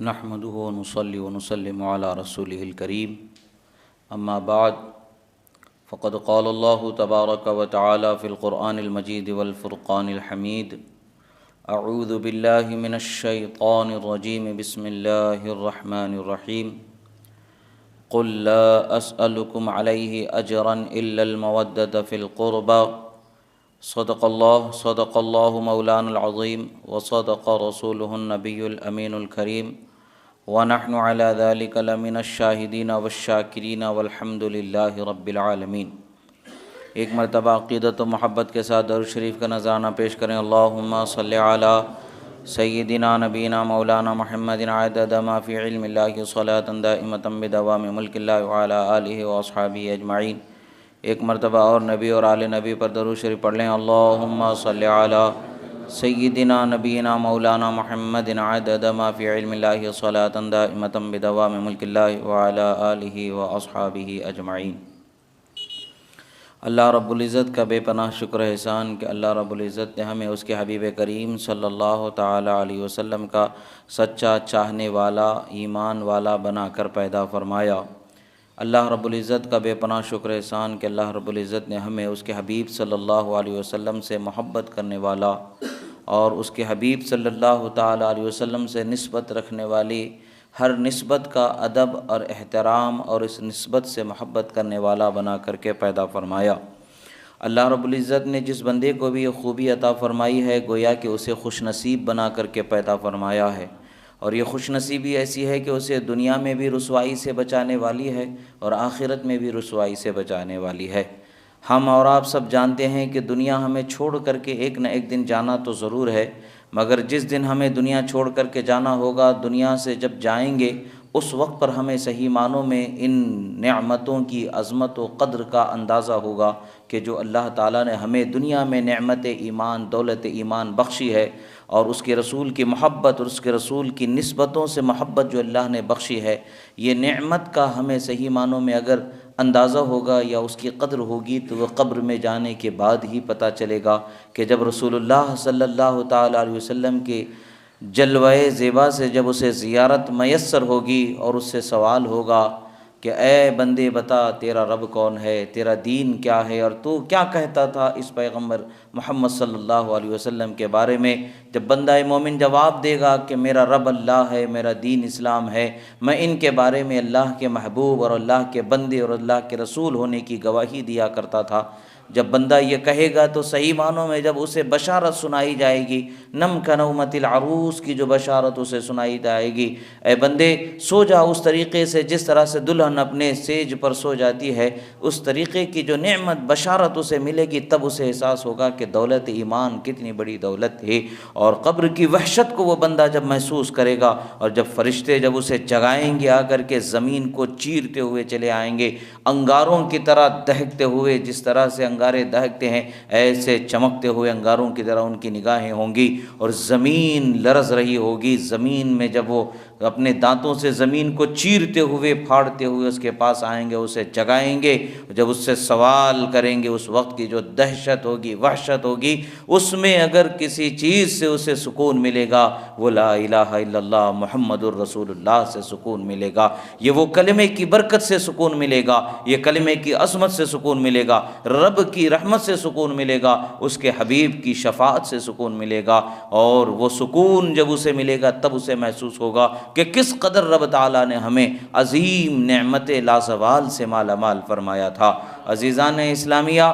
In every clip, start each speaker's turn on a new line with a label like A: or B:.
A: نحمده ونصلي ونسلم على رسوله الكريم اما بعد فقد قال الله تبارك وتعالى في القرآن المجيد والفرقان الحميد اعوذ بالله من الشيطان الرجيم بسم الله الرحمن الرحيم قل لا أسألكم عليه أجرا إلا المودة في القربى صدق الله مولانا العظيم وصدق رسوله النبي الأمين الكريم ونحن على ذلك لمن الشاهدين والشاكرين والحمد لله رب العالمين۔ ایک مرتبہ عقیدت و محبت کے ساتھ درود شریف کا نذرانہ پیش کریں۔ اللہم صلی علی سیدنا نبینا مولانا محمد عدد ما فی علم اللہ صلاۃ دائمۃ بدوام ملک اللہ وعلی آلہ واصحابہ اجمعین۔ ایک مرتبہ اور نبی اور آل نبی پر درود شریف پڑھ لیں۔ اللہم صلی علی سیدنا نبینا مولانا محمد عدد ما فی علم اللہ صلاۃ دائمۃ بدوام ملک اللہ وعلی آلہ واصحابہ اجمعین۔ اللہ رب العزت کا بے پناہ شکر احسان کہ اللہ رب العزت نے ہمیں اس کے حبیب کریم صلی اللہ تعالی علیہ وسلم کا سچا چاہنے والا ایمان والا بنا کر پیدا فرمایا۔ اللہ رب العزت کا بے پناہ شکر احسان کہ اللہ رب العزت نے ہمیں اس کے حبیب صلی اللہ علیہ وسلم سے محبت کرنے والا اور اس کے حبیب صلی اللہ تعالی علیہ وسلم سے نسبت رکھنے والی ہر نسبت کا ادب اور احترام اور اس نسبت سے محبت کرنے والا بنا کر کے پیدا فرمایا۔ اللہ رب العزت نے جس بندے کو بھی یہ خوبی عطا فرمائی ہے گویا کہ اسے خوش نصیب بنا کر کے پیدا فرمایا ہے، اور یہ خوش نصیبی ایسی ہے کہ اسے دنیا میں بھی رسوائی سے بچانے والی ہے اور آخرت میں بھی رسوائی سے بچانے والی ہے۔ ہم اور آپ سب جانتے ہیں کہ دنیا ہمیں چھوڑ کر کے ایک نہ ایک دن جانا تو ضرور ہے، مگر جس دن ہمیں دنیا چھوڑ کر کے جانا ہوگا، دنیا سے جب جائیں گے اس وقت پر ہمیں صحیح معنوں میں ان نعمتوں کی عظمت و قدر کا اندازہ ہوگا کہ جو اللہ تعالیٰ نے ہمیں دنیا میں نعمت ایمان دولت ایمان بخشی ہے، اور اس کے رسول کی محبت اور اس کے رسول کی نسبتوں سے محبت جو اللہ نے بخشی ہے، یہ نعمت کا ہمیں صحیح معنوں میں اگر اندازہ ہوگا یا اس کی قدر ہوگی تو وہ قبر میں جانے کے بعد ہی پتہ چلے گا کہ جب رسول اللہ صلی اللہ تعالی علیہ وسلم کے جلوہ زیبا سے جب اسے زیارت میسر ہوگی اور اس سے سوال ہوگا کہ اے بندے بتا تیرا رب کون ہے، تیرا دین کیا ہے، اور تو کیا کہتا تھا اس پیغمبر محمد صلی اللہ علیہ وسلم کے بارے میں، جب بندہ مومن جواب دے گا کہ میرا رب اللہ ہے، میرا دین اسلام ہے، میں ان کے بارے میں اللہ کے محبوب اور اللہ کے بندے اور اللہ کے رسول ہونے کی گواہی دیا کرتا تھا، جب بندہ یہ کہے گا تو صحیح معنوں میں جب اسے بشارت سنائی جائے گی، نم کنومت العروس کی جو بشارت اسے سنائی جائے گی، اے بندے سو جا اس طریقے سے جس طرح سے دلہن اپنے سیج پر سو جاتی ہے، اس طریقے کی جو نعمت بشارت اسے ملے گی، تب اسے احساس ہوگا کہ دولت ایمان کتنی بڑی دولت ہے۔ اور قبر کی وحشت کو وہ بندہ جب محسوس کرے گا، اور جب فرشتے جب اسے جگائیں گے آ کر کے زمین کو چیرتے ہوئے چلے آئیں گے، انگاروں کی طرح دہکتے ہوئے، جس طرح سے انگارے دہکتے ہیں ایسے چمکتے ہوئے انگاروں کی طرح ان کی نگاہیں ہوں گی، اور زمین لرز رہی ہوگی، زمین میں جب وہ اپنے دانتوں سے زمین کو چیرتے ہوئے پھاڑتے ہوئے اس کے پاس آئیں گے، اسے جگائیں گے، جب اس سے سوال کریں گے، اس وقت کی جو دہشت ہوگی وحشت ہوگی، اس میں اگر کسی چیز سے اسے سکون ملے گا وہ لا الہ الا اللہ محمد الرسول اللہ سے سکون ملے گا، یہ وہ کلمے کی برکت سے سکون ملے گا، یہ کلمے کی عظمت سے سکون ملے گا، رب کی رحمت سے سکون ملے گا، اس کے حبیب کی شفاعت سے سکون ملے گا، اور وہ سکون جب اسے ملے گا تب اسے محسوس ہوگا کہ کس قدر رب تعالیٰ نے ہمیں عظیم نعمت لازوال سے مالا مال فرمایا تھا۔ عزیزان اسلامیہ،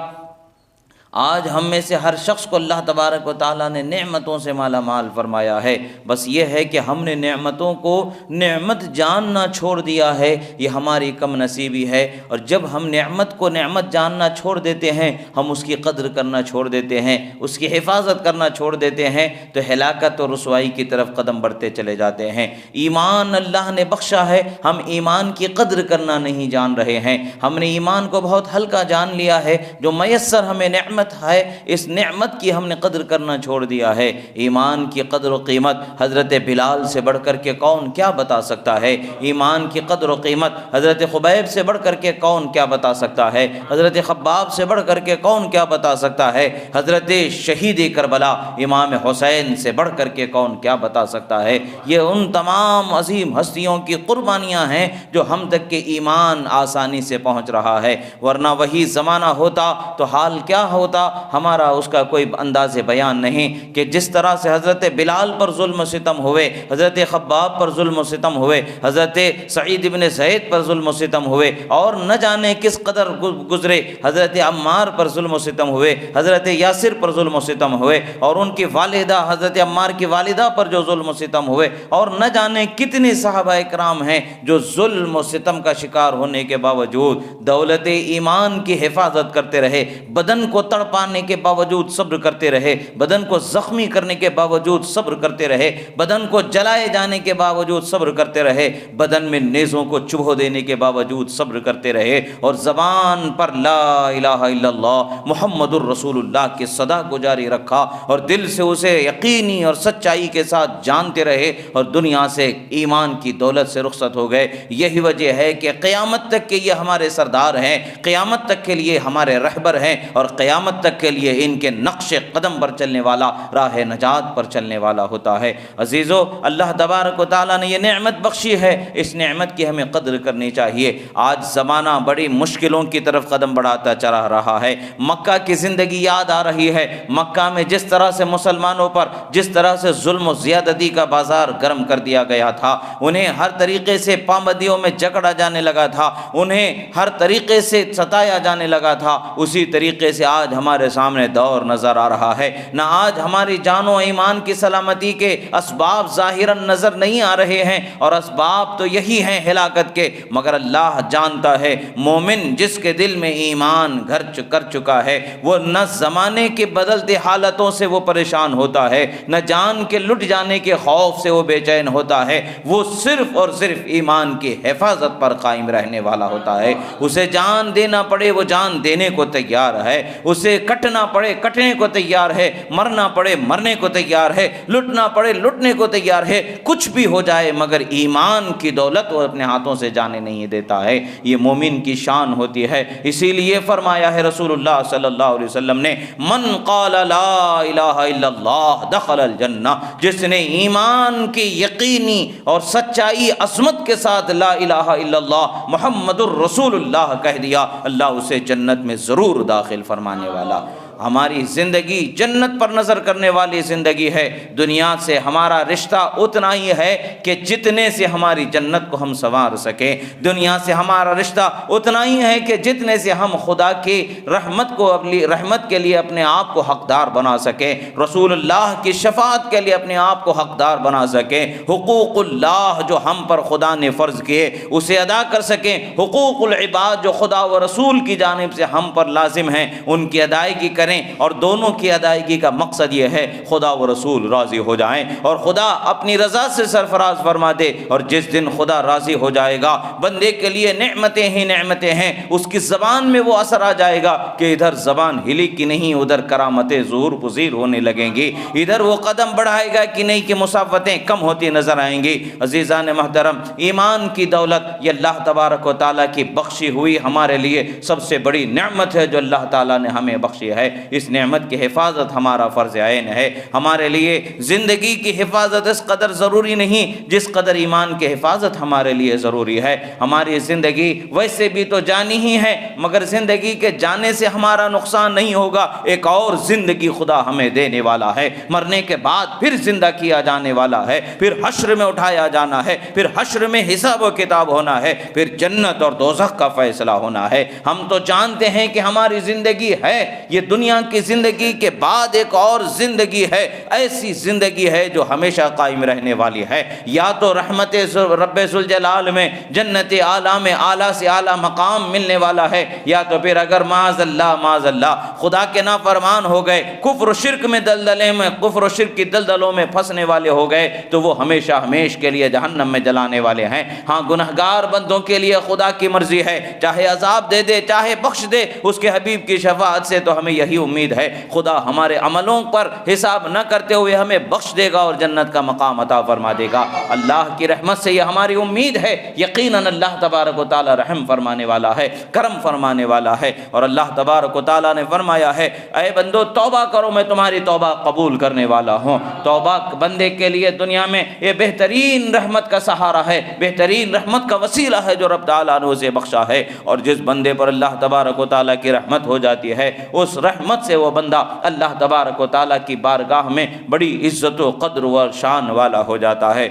A: آج ہم میں سے ہر شخص کو اللہ تبارک و تعالیٰ نے نعمتوں سے مالا مال فرمایا ہے، بس یہ ہے کہ ہم نے نعمتوں کو نعمت جاننا چھوڑ دیا ہے، یہ ہماری کم نصیبی ہے، اور جب ہم نعمت کو نعمت جاننا چھوڑ دیتے ہیں، ہم اس کی قدر کرنا چھوڑ دیتے ہیں، اس کی حفاظت کرنا چھوڑ دیتے ہیں، تو ہلاکت اور رسوائی کی طرف قدم بڑھتے چلے جاتے ہیں۔ ایمان اللہ نے بخشا ہے، ہم ایمان کی قدر کرنا نہیں جان رہے ہیں، ہم نے ایمان کو بہت ہلکا جان لیا ہے، جو میسر ہمیں نعمت نعمت ہے، اس نعمت کی ہم نے قدر کرنا چھوڑ دیا ہے۔ ایمان کی قدر و قیمت حضرت بلال سے بڑھ کر کے کون کیا بتا سکتا ہے؟ ایمان کی قدر و قیمت حضرت خبیب سے بڑھ کر کے کون کیا بتا سکتا ہے؟ حضرت خباب سے بڑھ کر کے کون کیا بتا سکتا ہے؟ حضرت شہید کربلا امام حسین سے بڑھ کر کے کون کیا بتا سکتا ہے؟ یہ ان تمام عظیم ہستیوں کی قربانیاں ہیں جو ہم تک کے ایمان آسانی سے پہنچ رہا ہے، ورنہ وہی زمانہ ہوتا تو حال کیا ہوتا ہمارا اس کا کوئی انداز بیان نہیں، کہ جس طرح سے حضرت بلال پر ظلم و ستم ہوئے، حضرت خباب پر ظلم و ستم ہوئے، حضرت سعید بن زید پر ظلم و ستم ہوئے، اور نہ جانے کس قدر گزرے، حضرت عمار پر ظلم و ستم ہوئے، حضرت یاسر پر ظلم و ستم ہوئے، اور ان کی والدہ حضرت عمار کی والدہ پر جو ظلم و ستم ہوئے، اور نہ جانے کتنے صحابہ اکرام ہیں جو ظلم و ستم کا شکار ہونے کے باوجود دولت ایمان کی حفاظت کرتے رہے، بدن کو تڑپانے کے باوجود صبر کرتے رہے، بدن کو زخمی کرنے کے باوجود صبر کرتے رہے، بدن کو جلائے جانے کے باوجود صبر کرتے رہے، بدن میں نیزوں کو چبھو دینے کے باوجود صبر کرتے رہے، اور زبان پر لا الہ الا اللہ محمد الرسول اللہ کی صدا کو جاری رکھا، اور دل سے اسے یقینی اور سچائی کے ساتھ جانتے رہے، اور دنیا سے ایمان کی دولت سے رخصت ہو گئے۔ یہی وجہ ہے کہ قیامت تک کے یہ ہمارے سردار ہیں، قیامت تک کے لیے ہمارے رہبر ہیں، اور قیامت تک کے لیے ان کے نقش قدم پر چلنے والا راہ نجات پر چلنے والا ہوتا ہے۔ عزیزو، اللہ تبارک و تعالیٰ نے یہ نعمت بخشی ہے، اس نعمت کی ہمیں قدر کرنی چاہیے۔ آج زمانہ بڑی مشکلوں کی طرف قدم بڑھاتا چلا رہا ہے۔ مکہ کی زندگی یاد آ رہی ہے، مکہ میں جس طرح سے مسلمانوں پر جس طرح سے ظلم و زیادتی کا بازار گرم کر دیا گیا تھا، انہیں ہر طریقے سے پابندیوں میں جکڑا جانے لگا تھا، انہیں ہر طریقے سے ستایا جانے لگا تھا، اسی طریقے سے آج ہمارے سامنے دور نظر آ رہا ہے۔ نہ آج ہماری جان و ایمان کی سلامتی کے اسباب ظاہراً نظر نہیں آ رہے ہیں، اور اسباب تو یہی ہیں ہلاکت کے، مگر اللہ جانتا ہے مومن جس کے دل میں ایمان گھر کر چکا ہے، وہ نہ زمانے کے بدلتے حالتوں سے وہ پریشان ہوتا ہے، نہ جان کے لٹ جانے کے خوف سے وہ بے چین ہوتا ہے، وہ صرف اور صرف ایمان کی حفاظت پر قائم رہنے والا ہوتا ہے۔ اسے جان دینا پڑے وہ جان دینے کو تیار ہے، اسے کٹنا پڑے کٹنے کو تیار ہے، مرنا پڑے مرنے کو تیار ہے، لٹنا پڑے لٹنے کو تیار ہے، کچھ بھی ہو جائے مگر ایمان کی دولت وہ اپنے ہاتھوں سے جانے نہیں دیتا ہے۔ یہ مومن کی شان ہوتی ہے، اسی لیے فرمایا ہے رسول اللہ صلی اللہ علیہ وسلم نے، من قال لا الہ الا اللہ دخل الجنہ، جس نے ایمان کی یقینی اور سچائی عظمت کے ساتھ لا الہ الا اللہ محمد الرسول اللہ کہہ دیا، اللہ اسے جنت میں ضرور داخل فرمانے والا۔ ہماری زندگی جنت پر نظر کرنے والی زندگی ہے، دنیا سے ہمارا رشتہ اتنا ہی ہے کہ جتنے سے ہماری جنت کو ہم سنوار سکیں، دنیا سے ہمارا رشتہ اتنا ہی ہے کہ جتنے سے ہم خدا کی رحمت کو اپنی رحمت کے لیے اپنے آپ کو حقدار بنا سکیں، رسول اللہ کی شفاعت کے لیے اپنے آپ کو حقدار بنا سکیں، حقوق اللہ جو ہم پر خدا نے فرض کیے اسے ادا کر سکیں، حقوق العباد جو خدا و رسول کی جانب سے ہم پر لازم ہیں ان کی ادائیگی کریں، اور دونوں کی ادائیگی کا مقصد یہ ہے خدا و رسول راضی ہو جائیں اور خدا اپنی رضا سے سرفراز فرما دے۔ اور جس دن خدا راضی ہو جائے گا بندے کے لیے نعمتیں ہی نعمتیں ہیں، اس کی زبان میں وہ اثر آ جائے گا کہ ادھر زبان ہلی کی نہیں ادھر کرامتیں ظہور پذیر ہونے لگیں گی، ادھر وہ قدم بڑھائے گا کہ نہیں کہ مسافتیں کم ہوتی نظر آئیں گی۔ عزیزان محترم، ایمان کی دولت یہ اللہ تبارک و تعالیٰ کی بخشی ہوئی ہمارے لیے سب سے بڑی نعمت ہے جو اللہ تعالیٰ نے ہمیں بخشی ہے۔ اس نعمت کی حفاظت ہمارا فرض عین ہے۔ ہمارے لیے زندگی کی حفاظت اس قدر ضروری نہیں جس قدر ایمان کی حفاظت ہمارے لیے ضروری ہے۔ ہماری زندگی ویسے بھی تو جانی ہی ہے، مگر زندگی کے جانے سے ہمارا نقصان نہیں ہوگا، ایک اور زندگی خدا ہمیں دینے والا ہے، مرنے کے بعد پھر زندہ کیا جانے والا ہے، پھر حشر میں اٹھایا جانا ہے، پھر حشر میں حساب و کتاب ہونا ہے، پھر جنت اور دوزخ کا فیصلہ ہونا ہے۔ ہم تو جانتے ہیں کہ ہماری زندگی ہے، یہ دنیا کی زندگی کے بعد ایک اور زندگی ہے، ایسی زندگی ہے جو ہمیشہ قائم رہنے والی ہے، یا تو رحمت رب ذوالجلال میں جنت اعلیٰ میں اعلیٰ سے اعلیٰ مقام ملنے والا ہے، یا تو پھر اگر معاذ اللہ خدا کے نافرمان ہو گئے، کفر و شرک میں دلدلے میں کفر و شرک کی دلدلوں میں پھنسنے والے ہو گئے تو وہ ہمیشہ ہمیش کے لیے جہنم میں جلانے والے ہیں۔ ہاں، گنہگار بندوں کے لیے خدا کی مرضی ہے، چاہے عذاب دے دے چاہے بخش دے، اس کے حبیب کی شفاعت سے تو ہمیں یہی یہی امید ہے خدا ہمارے عملوں پر حساب نہ کرتے ہوئے ہمیں بخش دے گا اور جنت کا مقام عطا فرما دے گا۔ اللہ کی رحمت سے یہ ہماری امید ہے، یقیناً اللہ تبارک و تعالی رحم فرمانے والا ہے، کرم فرمانے والا ہے۔ اور اللہ تبارک و تعالی نے فرمایا ہے اے بندو توبہ کرو، میں تمہاری توبہ قبول کرنے والا ہوں۔ توبہ بندے کے لیے دنیا میں یہ بہترین رحمت کا سہارا ہے، بہترین رحمت کا وسیلہ ہے جو رب تعالیٰ نے اسے بخشا ہے۔ اور جس بندے پر اللہ تبارک و تعالیٰ کی رحمت ہو جاتی ہے، اس رحمت سے وہ بندہ اللہ تبارک و تعالیٰ کی بارگاہ میں بڑی عزت و قدر و شان والا ہو جاتا ہے۔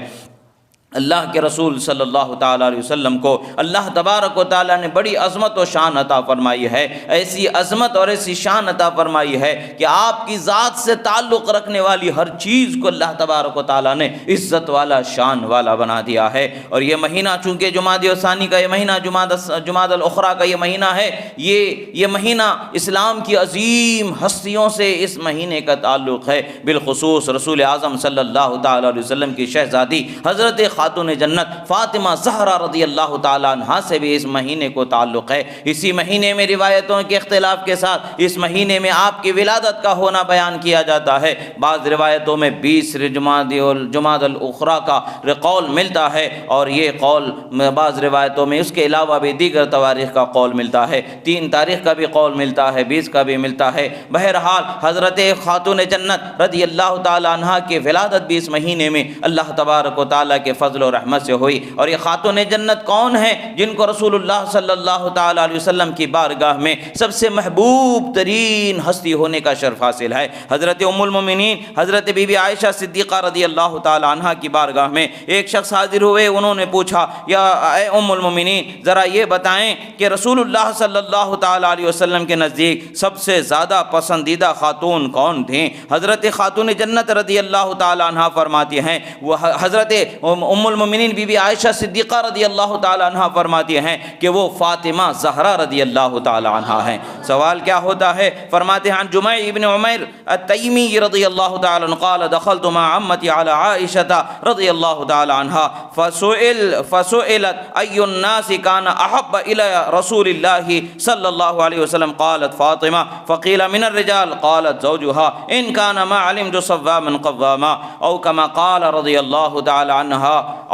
A: اللہ کے رسول صلی اللہ تعالیٰ علیہ وسلم کو اللہ تبارک و تعالیٰ نے بڑی عظمت و شان عطا فرمائی ہے، ایسی عظمت اور ایسی شان عطا فرمائی ہے کہ آپ کی ذات سے تعلق رکھنے والی ہر چیز کو اللہ تبارک و تعالیٰ نے عزت والا، شان والا بنا دیا ہے۔ اور یہ مہینہ چونکہ جمادی الثانی کا یہ مہینہ، جمادی الاخری کا یہ مہینہ ہے، یہ مہینہ اسلام کی عظیم ہستیوں سے اس مہینے کا تعلق ہے، بالخصوص رسول اعظم صلی اللہ تعالیٰ علیہ وسلم کی شہزادی حضرت خاتون جنت فاطمہ زہرا رضی اللہ تعالیٰ عنہا سے بھی اس مہینے کو تعلق ہے۔ اسی مہینے میں روایتوں کے اختلاف کے ساتھ اس مہینے میں آپ کی ولادت کا ہونا بیان کیا جاتا ہے۔ بعض روایتوں میں 20 جمادی الاخری کا قول ملتا ہے، اور یہ قول بعض روایتوں میں اس کے علاوہ بھی دیگر تواریخ کا قول ملتا ہے، 3 تاریخ کا بھی قول ملتا ہے، 20 کا بھی ملتا ہے۔ بہرحال حضرت خاتون جنت رضی اللہ تعالیٰ عنہا کی ولادت بھی اس مہینے میں اللہ تبارک و تعالیٰ کے فضل و رحمت سے ہوئی۔ اور یہ خاتون جنت کون ہیں جن کو رسول اللہ صلی اللہ تعالیٰ علیہ وسلم کی بارگاہ میں سب سے محبوب ترین ہستی ہونے کا شرف حاصل ہے؟ حضرت ام المومنین حضرت بی بی عائشہ صدیقہ رضی اللہ تعالیٰ عنہا کی بارگاہ میں ایک شخص حاضر ہوئے، انہوں نے پوچھا یا اے ام المومنین ذرا یہ بتائیں کہ رسول اللہ صلی اللہ تعالیٰ علیہ وسلم کے نزدیک سب سے زیادہ پسندیدہ خاتون کون تھیں؟ حضرت خاتون جنت رضی اللہ تعالیٰ عنہا فرماتی ہیں، وہ حضرت ام المومنین بی بی عائشہ صدیقہ رضی اللہ تعالیٰ عنہ فرماتی ہیں کہ وہ فاطمہ زہرا رضی اللہ تعالیٰ عنہ ہیں۔ سوال کیا ہوتا ہے؟ فرماتے ہیں جمع ابن عمیر التیمی رضی اللہ تعالیٰ عنہ قال دخلت مع عمتی علی عائشہ رضی اللہ تعالیٰ عنہ فسئلت ای الناس کان احب الی رسول اللہ صلی اللہ علیہ وسلم قالت فاطمہ فقیل من الرجال قالت زوجها ان کان ما علمت صواما قواما او کما قال رضی اللہ تعالیٰ عنہ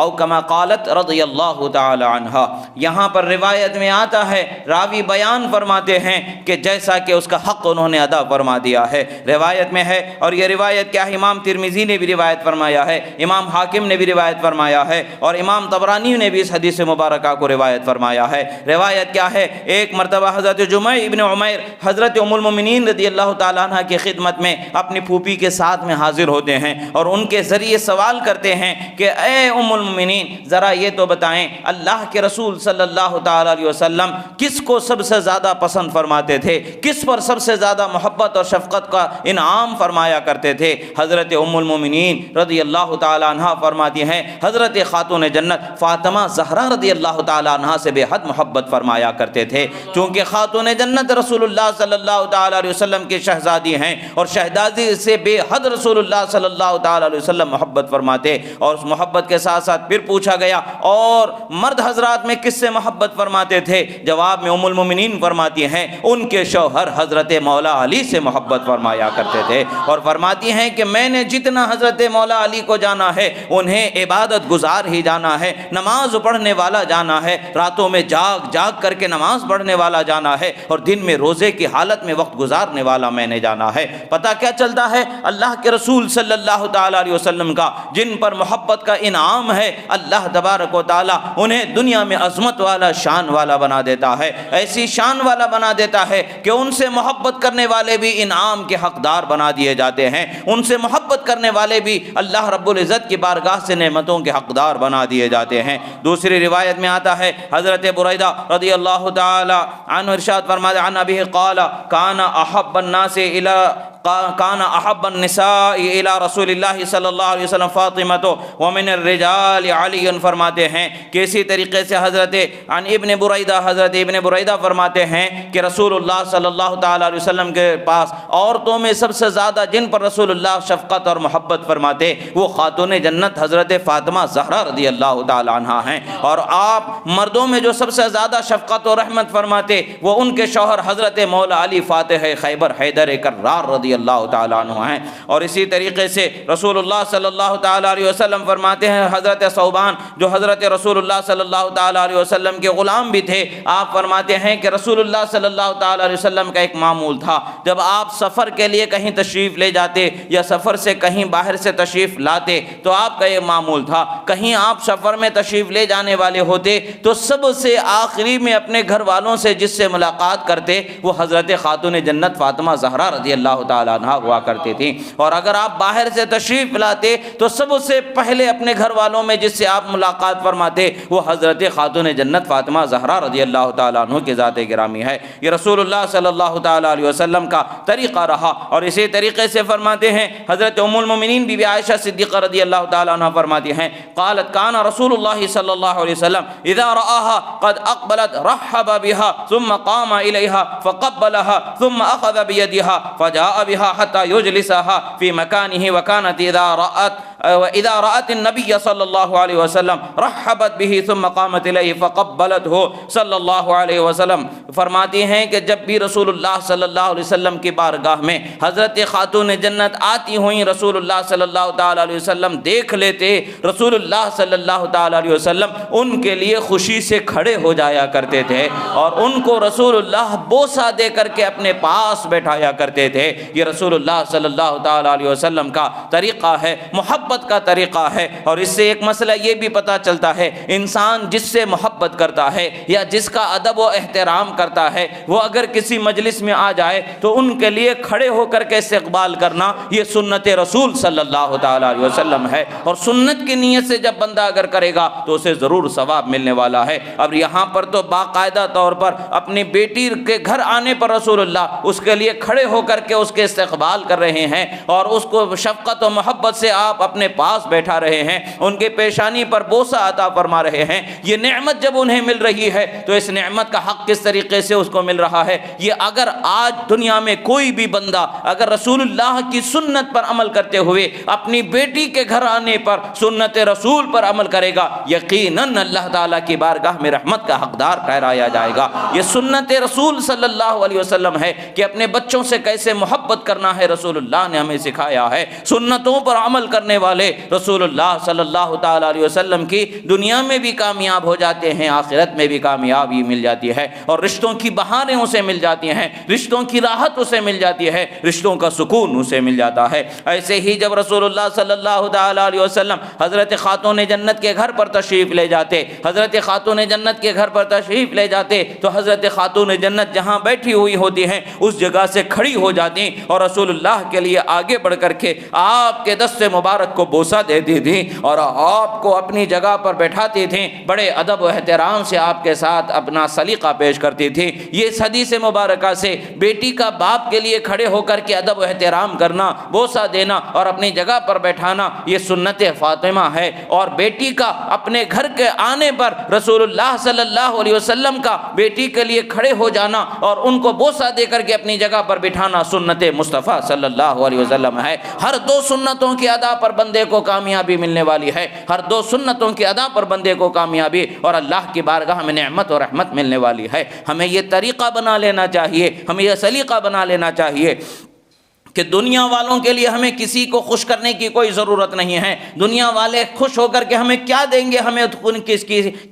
A: او کما قالت رضی اللہ تعالی عنہا۔ یہاں پر روایت میں آتا ہے، راوی بیان فرماتے ہیں کہ جیسا کہ اس کا حق انہوں نے ادا فرما دیا ہے، روایت میں ہے۔ اور یہ روایت کیا ہے؟ امام ترمذی نے بھی روایت فرمایا ہے، امام حاکم نے بھی روایت فرمایا ہے، اور امام طبرانی نے بھی اس حدیث مبارکہ کو روایت فرمایا ہے۔ روایت کیا ہے؟ ایک مرتبہ حضرت جمع ابن عمیر حضرت ام المومنین رضی اللہ تعالیٰ عنہ کی خدمت میں اپنی پھوپھی کے ساتھ میں حاضر ہوتے ہیں، اور ان کے ذریعے سوال کرتے ہیں کہ اے ام المومنین ذرا یہ تو بتائیں اللہ کے رسول صلی اللہ تعالیٰ علیہ وسلم کس کو سب سے زیادہ پسند فرماتے تھے، کس پر سب سے زیادہ محبت اور شفقت کا انعام فرمایا کرتے تھے؟ حضرت ام المومنین رضی اللہ تعالیٰ عنہ فرماتی ہیں حضرت خاتون جنت فاطمہ زہرا رضی اللہ تعالیٰ عنہ سے بے حد محبت فرمایا کرتے تھے، چونکہ خاتون جنت رسول اللہ صلی اللہ تعالیٰ علیہ وسلم کی شہزادی ہیں، اور شہزادی سے بے حد رسول اللہ صلی اللہ تعالیٰ علیہ وسلم محبت فرماتے۔ اور اس محبت کے ساتھ ساتھ پھر پوچھا گیا اور مرد حضرات میں کس سے محبت فرماتے تھے؟ جواب میں ام المومنین فرماتی ہیں ان کے شوہر حضرت مولا علی سے محبت فرمایا کرتے تھے، اور فرماتی ہیں کہ میں نے جتنا حضرت مولا علی کو جانا ہے انہیں عبادت گزار ہی جانا ہے، نماز پڑھنے والا جانا ہے، راتوں میں جاگ جاگ کر کے نماز پڑھنے والا جانا ہے، اور دن میں روزے کی حالت میں وقت گزارنے والا میں نے جانا ہے۔ پتہ کیا چلتا ہے؟ اللہ کے رسول صلی اللہ تعالیٰ علیہ وسلم کا جن پر محبت کا انعام ہے، اللہ تبارک و تعالیٰ انہیں دنیا میں عظمت والا، شان والا بنا دیتا ہے، ایسی شان والا بنا دیتا ہے کہ ان سے محبت کرنے والے بھی انعام کے حقدار بنا دیے جاتے ہیں، ان سے محبت کرنے والے بھی اللہ رب العزت کی بارگاہ سے نعمتوں کے حقدار بنا دیے جاتے ہیں۔ دوسری روایت میں آتا ہے حضرت بریدہ رضی اللہ تعالی عنہ ارشاد فرماتے عن ابی قال کان احب الناس الى النساء الى رسول اللہ صلی اللہ علیہ وسلم فاطمہ ومن الرجال الرجال علی فرماتے ہیں کہ اسی طریقے سے حضرت ابن بریدہ فرماتے ہیں کہ رسول اللہ صلی اللہ تعالیٰ علیہ وسلم کے پاس عورتوں میں سب سے زیادہ جن پر رسول اللہ شفقت اور محبت فرماتے وہ خاتون جنت حضرت فاطمہ زہرا رضی اللہ تعالیٰ عنہ ہیں، اور آپ مردوں میں جو سب سے زیادہ شفقت اور رحمت فرماتے وہ ان کے شوہر حضرت مولا علی فاتح خیبر حیدر کرار رضی اللہ تعالیٰ عنہ ہیں۔ اور اسی طریقے سے رسول اللہ صلی اللہ تعالیٰ علیہ وسلم فرماتے ہیں حضرت صوبان جو حضرت رسول اللہ صلی اللہ تعالیٰ علیہ وسلم کے غلام بھی تھے، آپ فرماتے ہیں کہ رسول اللہ صلی اللہ تعالیٰ علیہ وسلم کا ایک معمول تھا، جب آپ سفر کے لیے کہیں تشریف لے جاتے یا سفر سے کہیں باہر سے تشریف لاتے تو آپ کا یہ معمول تھا، کہیں آپ سفر میں تشریف لے جانے والے ہوتے تو سب سے آخری میں اپنے گھر والوں سے جس سے ملاقات کرتے وہ حضرت خاتون جنت فاطمہ زہرا رضی اللہ تعالیٰ عنہ ہوا کرتی تھیں، اور اگر آپ باہر سے تشریف لاتے تو سب سے پہلے اپنے گھر والوں میں جس سے آپ ملاقات فرماتے وہ حضرت خاتون جنت فاطمہ زہرا رضی اللہ تعالیٰ عنہ کی ذات گرامی ہے۔ یہ رسول اللہ صلی اللہ تعالیٰ علیہ وسلم کا طریقہ رہا۔ اور اسی طریقے سے فرماتے ہیں حضرت ام المومنین بی بی عائشہ صدیقہ رضی اللہ تعالیٰ عنہ فرماتی ہیں قالت کان رسول اللہ صلی اللہ علیہ وسلم اذا رآها قد اقبلت رحب بها ثم قام الیها فقبلها ثم اخذ بيدها فجاء بها حتى يجلسها في مكانه وكانت اذا رأت النبي صلی اللہ علیہ وسلم رحبت به ثم قامت الیہ فقبلته صلی اللہ علیہ وسلم۔ فرماتی ہیں کہ جب بھی رسول اللہ صلی اللہ علیہ وسلم کی بارگاہ میں حضرت خاتون جنت آتی ہوئیں رسول اللہ صلی اللہ تعالیٰ علیہ وسلم دیکھ لیتے، رسول اللہ صلی اللہ تعالیٰ علیہ وسلم ان کے لیے خوشی سے کھڑے ہو جایا کرتے تھے اور ان کو رسول اللہ بوسہ دے کر کے اپنے پاس بیٹھایا کرتے تھے۔ یہ رسول اللہ صلی اللہ تعالیٰ علیہ وسلم کا طریقہ ہے، محبت کا طریقہ ہے۔ اور اس سے ایک مسئلہ یہ بھی پتہ چلتا ہے انسان جس سے محبت کرتا ہے یا جس کا ادب و احترام کرتا ہے وہ اگر کسی مجلس میں آ جائے تو ان کے لیے کھڑے ہو کر کے استقبال کرنا یہ سنت رسول صلی اللہ تعالیٰ علیہ وسلم ہے، اور سنت کی نیت سے جب بندہ اگر کرے گا تو اسے ضرور ثواب ملنے والا ہے۔ اب یہاں پر تو باقاعدہ طور پر اپنی بیٹی کے گھر آنے پر رسول اللہ اس کے لیے کھڑے ہو کر کے اس کے استقبال کر رہے ہیں اور اس کو شفقت و محبت سے آپ اپنے پاس بیٹھا رہے ہیں، ان کے پیشانی پر بوسہ عطا فرما رہے ہیں۔ یہ نعمت جب انہیں مل رہی ہے تو اس نعمت کا حق کس طریقے سے اس کو مل رہا ہے؟ یہ اگر آج دنیا میں کوئی بھی بندہ اگر رسول اللہ کی سنت پر عمل کرتے ہوئے اپنی بیٹی کے گھر آنے پر سنت رسول پر عمل کرے گا یقیناً اللہ تعالیٰ کی بارگاہ میں رحمت کا حقدار ٹھہرایا جائے گا۔ یہ سنت رسول صلی اللہ علیہ وسلم ہے کہ اپنے بچوں سے کیسے محبت کرنا ہے رسول اللہ نے ہمیں سکھایا ہے۔ سنتوں پر عمل کرنے والے رسول اللہ صلی اللہ تعالیٰ علیہ وسلم کی دنیا میں بھی کامیاب ہو جاتے ہیں، آخرت میں بھی کامیابی مل جاتی ہے، اور رشتوں کی بہاریں اسے مل جاتی ہیں، رشتوں کی راحت اسے مل جاتی ہے، رشتوں کا سکون اسے مل جاتا ہے۔ ایسے ہی جب رسول اللہ صلی اللہ تعالیٰ علیہ وسلم حضرت خاتون جنت کے گھر پر تشریف لے جاتے، حضرت خاتون جنت کے گھر پر تشریف لے جاتے تو حضرت خاتون جنت جہاں بیٹھی ہوئی ہوتی ہیں اس جگہ سے کھڑی ہو جاتی اور رسول اللہ کے لیے آگے بڑھ کر کے آپ کے دست مبارک کو بوسہ دیتی تھی اور آپ کو اپنی جگہ پر بیٹھاتی تھیں، بڑے ادب و احترام سے آپ کے ساتھ اپنا سلیقہ پیش کرتی تھی۔ یہ اس حدیث مبارکہ سے بیٹی کا باپ کے لیے کھڑے ہو کر کے ادب و احترام کرنا، بوسہ دینا اور اپنی جگہ پر بیٹھانا یہ سنت فاطمہ ہے، اور بیٹی کا اپنے گھر کے آنے پر رسول اللہ صلی اللہ علیہ وسلم کا بیٹی کے لیے کھڑے ہو جانا اور ان کو بوسہ دے کر کے اپنی جگہ پر بٹھانا سنت مصطفیٰ صلی اللہ علیہ وسلم ہے۔ ہر دو سنتوں کی ادا پر بندے کو کامیابی ملنے والی ہے، ہر دو سنتوں کی ادا پر بندے کو کامیابی اور اللہ کی بارگاہ میں نعمت اور رحمت ملنے والی ہے۔ ہمیں یہ طریقہ بنا لینا چاہیے، ہمیں یہ سلیقہ بنا لینا چاہیے کہ دنیا والوں کے لیے ہمیں کسی کو خوش کرنے کی کوئی ضرورت نہیں ہے۔ دنیا والے خوش ہو کر کے ہمیں کیا دیں گے، ہمیں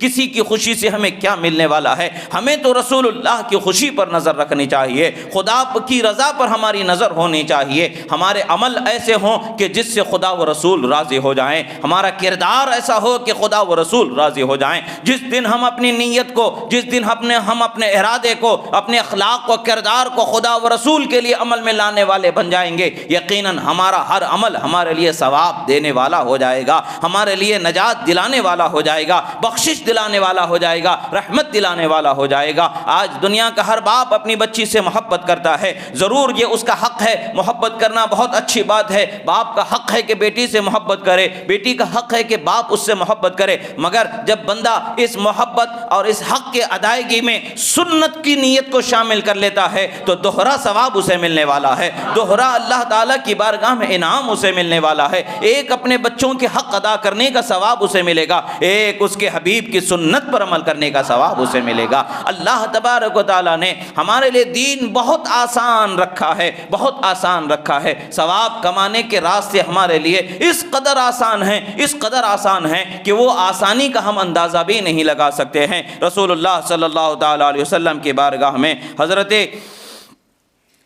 A: کسی کی خوشی سے ہمیں کیا ملنے والا ہے؟ ہمیں تو رسول اللہ کی خوشی پر نظر رکھنی چاہیے، خدا کی رضا پر ہماری نظر ہونی چاہیے، ہمارے عمل ایسے ہوں کہ جس سے خدا و رسول راضی ہو جائیں، ہمارا کردار ایسا ہو کہ خدا و رسول راضی ہو جائیں۔ جس دن ہم اپنی نیت کو، جس دن ہم اپنے ارادے کو، اپنے اخلاق کو، کردار کو خدا و رسول کے لیے عمل میں لانے والے بن جائیں گے یقیناً ہمارا ہر عمل ہمارے لیے ثواب دینے والا ہو جائے گا، ہمارے لیے نجات دلانے والا ہو جائے گا، بخشش دلانے والا ہو جائے گا، رحمت دلانے والا ہو جائے گا۔ آج دنیا کا ہر باپ اپنی بچی سے محبت کرتا ہے، ضرور یہ اس کا حق ہے، محبت کرنا بہت اچھی بات ہے، باپ کا حق ہے کہ بیٹی سے محبت کرے، بیٹی کا حق ہے کہ باپ اس سے محبت کرے، مگر جب بندہ اس محبت اور اس حق کے ادائیگی میں سنت کی نیت کو شامل کر لیتا ہے تو دوہرا ثواب اسے ملنے والا ہے، دوہرا اللہ تعالیٰ کی بارگاہ میں انعام اسے ملنے والا ہے، ایک اپنے بچوں کے حق ادا کرنے کا ثواب اسے ملے گا، ایک اس کے حبیب کی سنت پر عمل کرنے کا ثواب اسے ملے گا۔ اللہ تبارک و تعالیٰ نے ہمارے لیے دین بہت آسان رکھا ہے، بہت آسان رکھا ہے، ثواب کمانے کے راستے ہمارے لیے اس قدر آسان ہیں، اس قدر آسان ہیں کہ وہ آسانی کا ہم اندازہ بھی نہیں لگا سکتے ہیں۔ رسول اللہ صلی اللہ تعالیٰ علیہ وسلم کی بارگاہ میں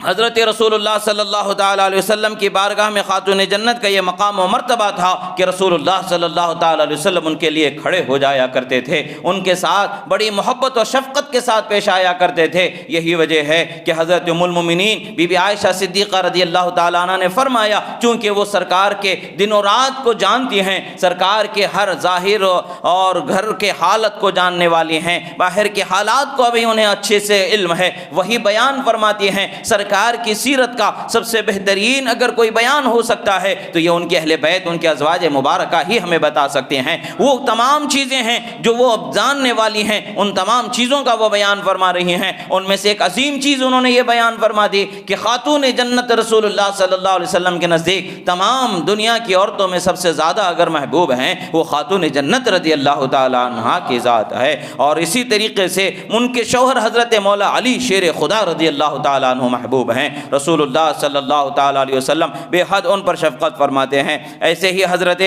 A: حضرت رسول اللہ صلی اللہ تعالیٰ علیہ وسلم کی بارگاہ میں خاتون جنت کا یہ مقام و مرتبہ تھا کہ رسول اللہ صلی اللہ تعالیٰ علیہ وسلم ان کے لیے کھڑے ہو جایا کرتے تھے، ان کے ساتھ بڑی محبت و شفقت کے ساتھ پیش آیا کرتے تھے۔ یہی وجہ ہے کہ حضرت ام المؤمنین بی بی عائشہ صدیقہ رضی اللہ تعالیٰ عنہ نے فرمایا، چونکہ وہ سرکار کے دن و رات کو جانتی ہیں، سرکار کے ہر ظاہر اور گھر کے حالت کو جاننے والی ہیں، باہر کے حالات کو ابھی انہیں اچھے سے علم ہے، وہی بیان فرماتی ہیں۔ سرکار کی سیرت کا سب سے بہترین اگر کوئی بیان ہو سکتا ہے تو یہ ان کے اہل بیت، ان کے ازواج مبارکہ ہی ہمیں بتا سکتے ہیں۔ وہ تمام چیزیں ہیں جو وہ جاننے والی ہیں، ان تمام چیزوں کا وہ بیان فرما رہی ہیں۔ ان میں سے ایک عظیم چیز انہوں نے یہ بیان فرما دی کہ خاتون جنت رسول اللہ صلی اللہ علیہ وسلم کے نزدیک تمام دنیا کی عورتوں میں سب سے زیادہ اگر محبوب ہیں وہ خاتون جنت رضی اللہ تعالی عنہا کی ذات ہے، اور اسی طریقے سے ان کے شوہر حضرت مولا علی شیر خدا رضی اللہ تعالی عنہ محبوب ہیں۔ رسول اللہ صلی اللہ تعالی علیہ وسلم بے حد ان پر شفقت فرماتے ہیں۔ ایسے ہی حضرت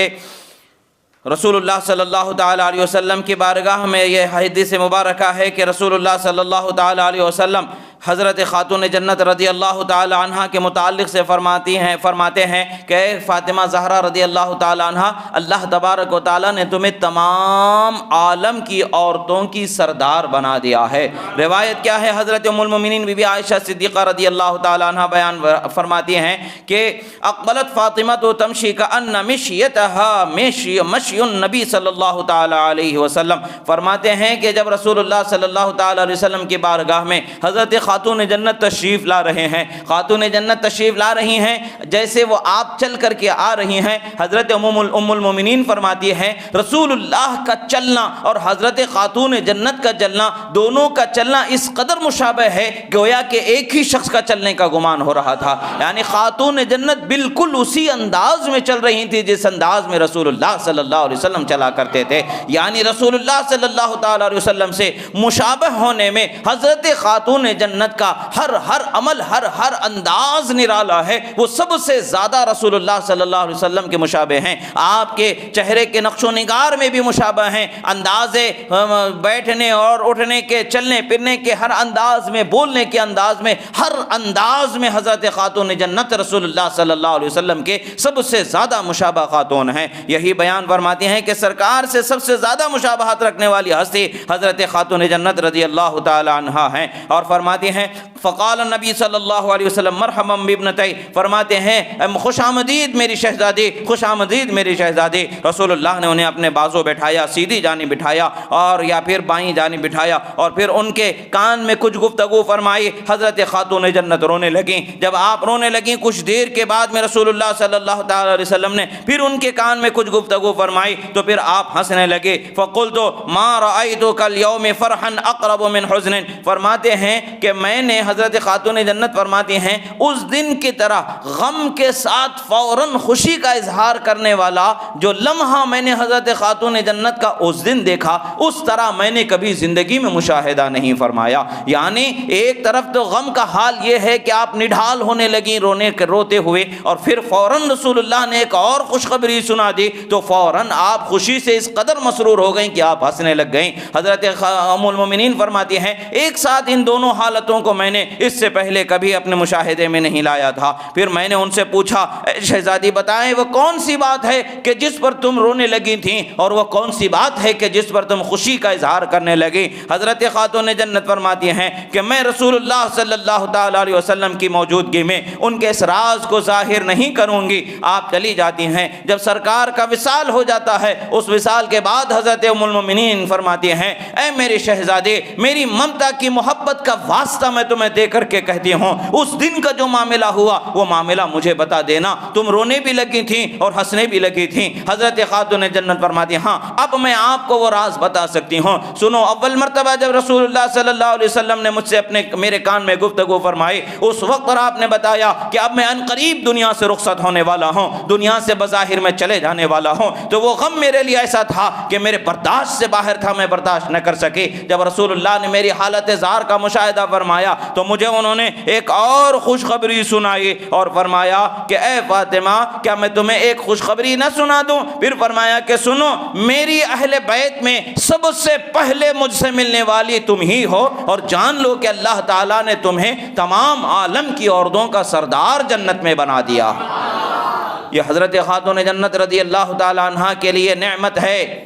A: رسول اللہ صلی اللہ تعالی علیہ وسلم کی بارگاہ میں یہ حدیث مبارکہ ہے کہ رسول اللہ صلی اللہ تعالی علیہ وسلم حضرت خاتون جنت رضی اللہ تعالی عنہ کے متعلق سے فرماتے ہیں کہ اے فاطمہ زہرا رضی اللہ تعالی عنہ، اللہ تبارک و تعالی نے تمہیں تمام عالم کی عورتوں کی سردار بنا دیا ہے۔ روایت کیا ہے؟ حضرت ام المؤمنین بی بی عائشہ صدیقہ رضی اللہ تعالی عنہ بیان فرماتی ہیں کہ اقبلت فاطمہ تو تمشی کأن مشیتها مشی النبی صلی اللہ تعالی علیہ وسلم، فرماتے ہیں کہ جب رسول اللہ صلی اللہ تعالی علیہ وسلم کی بارگاہ میں حضرت خاتون جنت تشریف لا رہے ہیں، خاتون جنت تشریف لا رہی ہیں، جیسے وہ آپ چل کر کے آ رہی ہیں، حضرت ام المؤمنین فرماتی ہیں رسول اللہ کا چلنا اور حضرت خاتون جنت کا چلنا، دونوں کا چلنا اس قدر مشابہ ہے گویا کہ ایک ہی شخص کا چلنے کا گمان ہو رہا تھا، یعنی خاتون جنت بالکل اسی انداز میں چل رہی تھی جس انداز میں رسول اللہ صلی اللہ علیہ وسلم چلا کرتے تھے، یعنی رسول اللہ صلی اللہ تعالی علیہ وسلم سے مشابہ ہونے میں حضرت خاتون جنت کا ہر عمل ہر انداز نرالا ہے، وہ سب سے زیادہ رسول اللہ صلی اللہ علیہ وسلم کے مشابہ ہیں۔ آپ کے چہرے کے نقش و نگار میں بھی مشابہ ہیں، انداز بیٹھنے اور اٹھنے کے، چلنے پھرنے کے ہر انداز میں، بولنے کے انداز میں، ہر انداز میں حضرت خاتون جنت رسول اللہ صلی اللہ علیہ وسلم کے سب سے زیادہ مشابہ خاتون ہیں۔ یہی بیان فرماتی ہیں کہ سرکار سے سب سے زیادہ مشابہت رکھنے والی ہستی حضرت خاتون جنت رضی اللہ تعالی عنہا ہیں، اور فرماتی ہیں فقال النبی صلی اللہ علیہ وسلم مرحبا بابنتی، فرماتے ہیں خوش آمدید میری شہزادی، خوش آمدید میری شہزادی۔ رسول اللہ نے انہیں اپنے بازو بٹھایا، سیدھی جانب بٹھایا اور یا پھر بائیں جانب بٹھایا، اور پھر ان کے کان میں کچھ گفتگو فرمائی۔ حضرت خاتون جنت رونے لگیں، جب آپ رونے لگیں کچھ دیر کے بعد میں رسول اللہ صلی اللہ تعالی علیہ وسلم نے پھر ان کے کان میں کچھ گفتگو فرمائی تو پھر آپ ہنسنے لگے۔ فقلت ما رأيتك اليوم فرحا اقرب من حزن، فرماتے ہیں کہ میں نے، حضرت خاتون جنت فرماتی ہیں، اس دن کی طرح غم کے ساتھ فوراً خوشی کا اظہار کرنے والا جو لمحہ میں نے حضرت خاتون جنت کا اس دن دیکھا، اس طرح میں نے کبھی زندگی میں مشاہدہ نہیں فرمایا۔ یعنی ایک طرف تو غم کا حال یہ ہے کہ آپ نڈھال ہونے لگیں روتے ہوئے، اور پھر فوراً رسول اللہ نے ایک اور خوشخبری سنا دی تو فوراً آپ خوشی سے اس قدر مسرور ہو گئیں کہ آپ ہنسنے لگ گئیں۔ حضرت ام المؤمنین فرماتی ہیں ایک ساتھ ان دونوں حالتوں باتوں کو میں نے اس سے پہلے کبھی اپنے مشاہدے میں نہیں لایا تھا۔ پھر میں نے ان سے پوچھا اے شہزادی بتائیں وہ کون سی بات ہے کہ جس پر تم رونے لگی تھیں، اور وہ کون سی بات ہے کہ جس پر تم خوشی کا اظہار کرنے لگی؟ حضرت خاتون جنت فرماتی ہیں کہ میں رسول اللہ صلی اللہ تعالیٰ علیہ وسلم کی موجودگی میں ان کے اس راز کو ظاہر نہیں کروں گی۔ آپ چلی جاتی ہیں۔ جب سرکار کا وصال ہو جاتا ہے، اس وصال کے بعد حضرت ام المؤمنین فرماتی ہیں اے میرے شہزادے، میری ممتا کی محبت کا واسطہ میں تمہیں دے کر کے کہتی ہوں، اس دن کا جو معاملہ ہوا وہ معاملہ مجھے بتا دینا۔ تم رونے بھی لگی تھیں اور ہنسنے بھی لگی تھیں۔ حضرت خاتون جنت فرماتی ہیں ہاں اب میں آپ کو وہ راز بتا سکتی ہوں۔ سنو، اول مرتبہ جب رسول اللہ صلی اللہ علیہ وسلم نے مجھ سے میرے کان میں گفتگو فرمائی، اس وقت پر آپ نے بتایا کہ اب میں ان قریب دنیا سے رخصت ہونے والا ہوں، دنیا سے بظاہر میں چلے جانے والا ہوں۔ تو وہ غم میرے لیے ایسا تھا کہ میرے برداشت سے باہر تھا، میں برداشت نہ کر سکی۔ جب رسول اللہ نے میری حالت زار کا مشاہدہ فرمایا تو مجھے انہوں نے ایک اور خوشخبری سنائی اور فرمایا کہ اے فاطمہ کیا میں تمہیں ایک خوشخبری نہ سنا دوں؟ پھر فرمایا کہ سنو، میری اہل بیت میں سب سے پہلے مجھ سے ملنے والی تم ہی ہو، اور جان لو کہ اللہ تعالیٰ نے تمہیں تمام عالم کی عورتوں کا سردار جنت میں بنا دیا۔ یہ حضرت خاتون جنت رضی اللہ تعالیٰ عنہ کے لیے نعمت ہے۔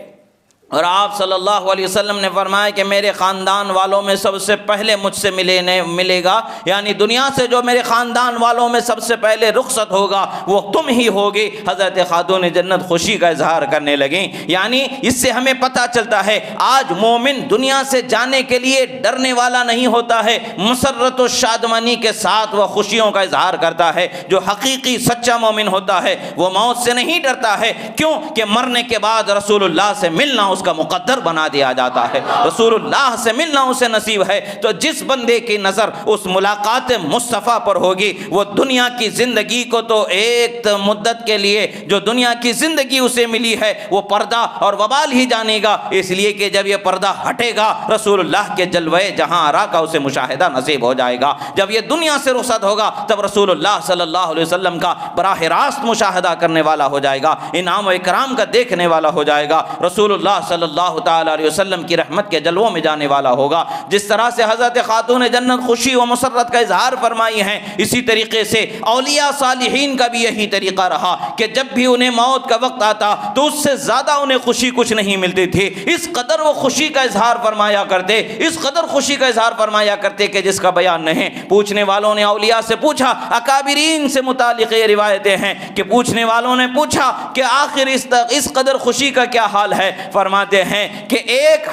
A: اور آپ صلی اللہ علیہ وسلم نے فرمایا کہ میرے خاندان والوں میں سب سے پہلے مجھ سے ملے گا، یعنی دنیا سے جو میرے خاندان والوں میں سب سے پہلے رخصت ہوگا وہ تم ہی ہوگی۔ حضرت خاتون جنت خوشی کا اظہار کرنے لگیں۔ یعنی اس سے ہمیں پتہ چلتا ہے آج مومن دنیا سے جانے کے لیے ڈرنے والا نہیں ہوتا ہے، مسرت و شادمانی کے ساتھ وہ خوشیوں کا اظہار کرتا ہے۔ جو حقیقی سچا مومن ہوتا ہے وہ موت سے نہیں ڈرتا ہے، کیوں کہ مرنے کے بعد رسول اللہ سے ملنا اس کا مقدر بنا دیا جاتا ہے، رسول اللہ سے ملنا اسے نصیب ہے۔ تو جس بندے کی نظر اس ملاقات مصطفیٰ پر ہوگی وہ دنیا کی زندگی کو تو ایک مدت کے لیے جو دنیا کی زندگی اسے ملی ہے وہ پردہ اور وبال ہی جانے گا، اس لیے کہ جب یہ پردہ ہٹے گا رسول اللہ کے جلوے جہاں آرا کا اسے مشاہدہ نصیب ہو جائے گا۔ جب یہ دنیا سے رخصت ہوگا تب رسول اللہ صلی اللہ علیہ وسلم کا براہ راست مشاہدہ کرنے والا ہو جائے گا، انعام و اکرام کا دیکھنے والا ہو جائے گا، رسول اللہ صلی اللہ تعالیٰ علیہ وسلم کی رحمت کے جلووں میں جانے والا ہوگا۔ جس طرح سے حضرت خاتون جنت خوشی و مسرت کا اظہار فرمائی ہیں، اسی طریقے سے اولیاء صالحین کا بھی یہی طریقہ رہا کہ جب بھی انہیں موت کا وقت آتا تو اس سے زیادہ انہیں خوشی کچھ نہیں ملتی تھی، اس قدر وہ خوشی کا اظہار فرمایا کرتے، اس قدر خوشی کا اظہار فرمایا کرتے کہ جس کا بیان نہیں۔ پوچھنے والوں نے اولیاء سے پوچھا، اکابرین سے متعلق یہ روایتیں ہیں کہ پوچھنے والوں نے پوچھا کہ آخر اس قدر خوشی کا کیا حال ہے؟ فرماتے ہیں کہ ایک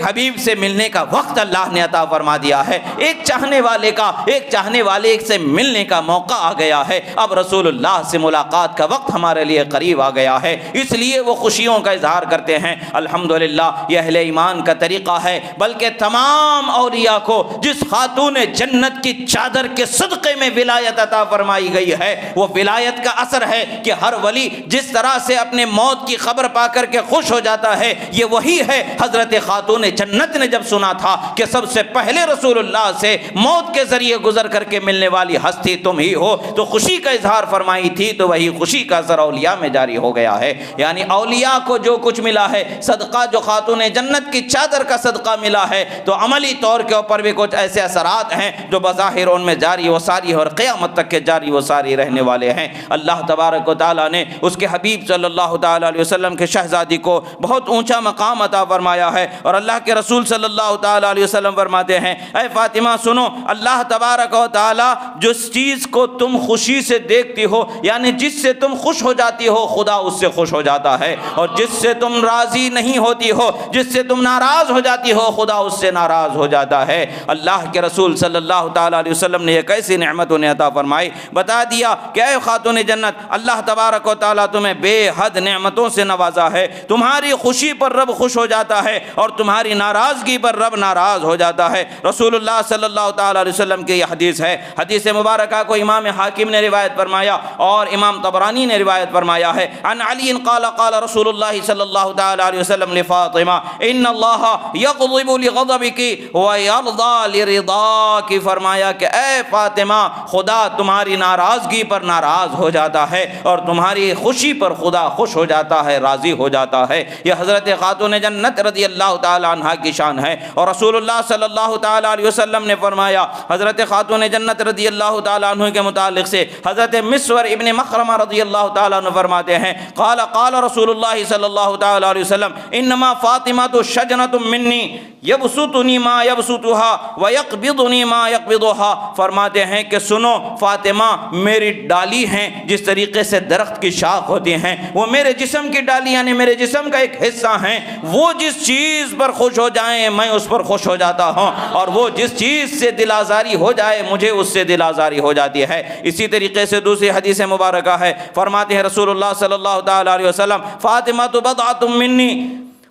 A: حبیب سے ملنے کا وقت اللہ نے عطا فرما دیا ہے، ایک چاہنے والے سے ملنے کا موقع آ گیا ہے، اب رسول اللہ سے ملاقات کا وقت ہمارے لیے قریب آ گیا ہے، اس لیے وہ خوشیوں کا اظہار کرتے ہیں۔ الحمدللہ یہ اہل ایمان کا طریقہ ہے، بلکہ تمام اولیاء کو جس خاتون جنت کی چادر کے صدقے میں ولایت عطا فرمائی گئی ہے وہ ولایت کا اثر ہے کہ ہر ولی جس طرح سے اپنے موت کی خبر پا کر کے خوش ہو جاتا ہے، یہ وہی ہے حضرت خاتون جنت نے جب سنا تھا کہ سب سے پہلے رسول اللہ سے موت کے ذریعے گزر کر کے ملنے والی ہستی تم ہی ہو تو خوشی کا اظہار فرمائی تھی، تو وہی خوشی کا اثر اولیاء میں جاری ہو گیا ہے۔ یعنی اولیاء کو جو کچھ ملا ہے صدقہ جو خاتون جنت کی چادر کا صدقہ ملا ہے، تو عملی طور کے اوپر بھی کچھ ایسے اثرات ہیں جو بظاہر ان میں جاری و ساری اور قیامت تک کے جاری و ساری رہنے والے ہیں۔ اللہ تبارک و تعالیٰ نے اس کے حبیب صلی اللہ تعالیٰ علیہ وسلم کے شہزادی کو بہت اونچا مقام عطا فرمایا ہے، اور اللہ کے رسول صلی اللہ تعالیٰ علیہ وسلم فرماتے ہیں اے فاطمہ سنو، اللہ تبارک و تعالیٰ جس چیز کو تم خوشی سے دیکھتی ہو، یعنی جس سے تم خوش ہو جاتی ہو، خدا اس سے خوش ہو جاتا ہے، اور جس سے تم راضی نہیں ہوتی ہو، جس سے تم ناراض ہو جاتی ہو، خدا اس سے ناراض ہو جاتا ہے۔ اللہ کے رسول صلی اللہ تعالیٰ علیہ وسلم نے ایک ایسی نعمت انہیں عطا فرمائی، بتا دیا کہ اے خاتون جنت اللہ تبارک و تعالیٰ تمہیں بے حد نعمتوں سے نوازا ہے، تمہاری خوشی پر رب خوش ہو جاتا ہے اور تمہاری ناراضگی پر رب ناراض ہو جاتا ہے۔ رسول اللہ صلی اللہ تعالیٰ علیہ وسلم کی یہ حدیث ہے، حدیث مبارکہ کو امام حاکم نے روایت فرمایا اور امام طبرانی نے روایت فرمایا ہے، عن علی قال قال رسول اللہ صلی اللہ تعالیٰ علیہ وسلم لفاطمہ ان اللہ یغضب لغضبک ویرضی لرضاک، فرمایا کہ اے فاطمہ خدا تمہاری ناراضگی پر ناراض ہو جاتا ہے اور تمہاری خوشی پر خدا خوش ہو جاتا ہے، راضی ہو جاتا ہے۔ یہ حضرت خاتون جنت رضی اللہ تعالی عنہ کی شان ہے۔ اور رسول اللہ صلی اللہ تعالی علیہ وسلم نے فرمایا حضرت خاتون جنت رضی اللہ تعالی عنہ کے متعلق سے، حضرت مسور ابن مخرمہ رضی اللہ تعالی عنہ فرماتے ہیں قال رسول اللہ صلی اللہ تعالی علیہ وسلم انما فاطمہ شجنۃ منی یبسطنی ما یبسطها ویقبضنی ما یقبضها، فرماتے ہیں کہ سنو، فاطمہ میری ڈالی ہیں، جس طریقے سے درخت کی شاخ ہوتی ہیں، وہ میرے جسم کی ڈالی یعنی میرے جسم کا ایک حصہ ہیں، وہ جس چیز پر خوش ہو جائیں میں اس پر خوش ہو جاتا ہوں، اور وہ جس چیز سے دل آزاری ہو جائے مجھے اس سے دل آزاری ہو جاتی ہے۔ اسی طریقے سے دوسری حدیث مبارکہ ہے، فرماتے ہیں رسول اللہ صلی اللہ تعالی علیہ وسلم فاطمہ بضعۃ منی،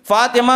A: فاطمہ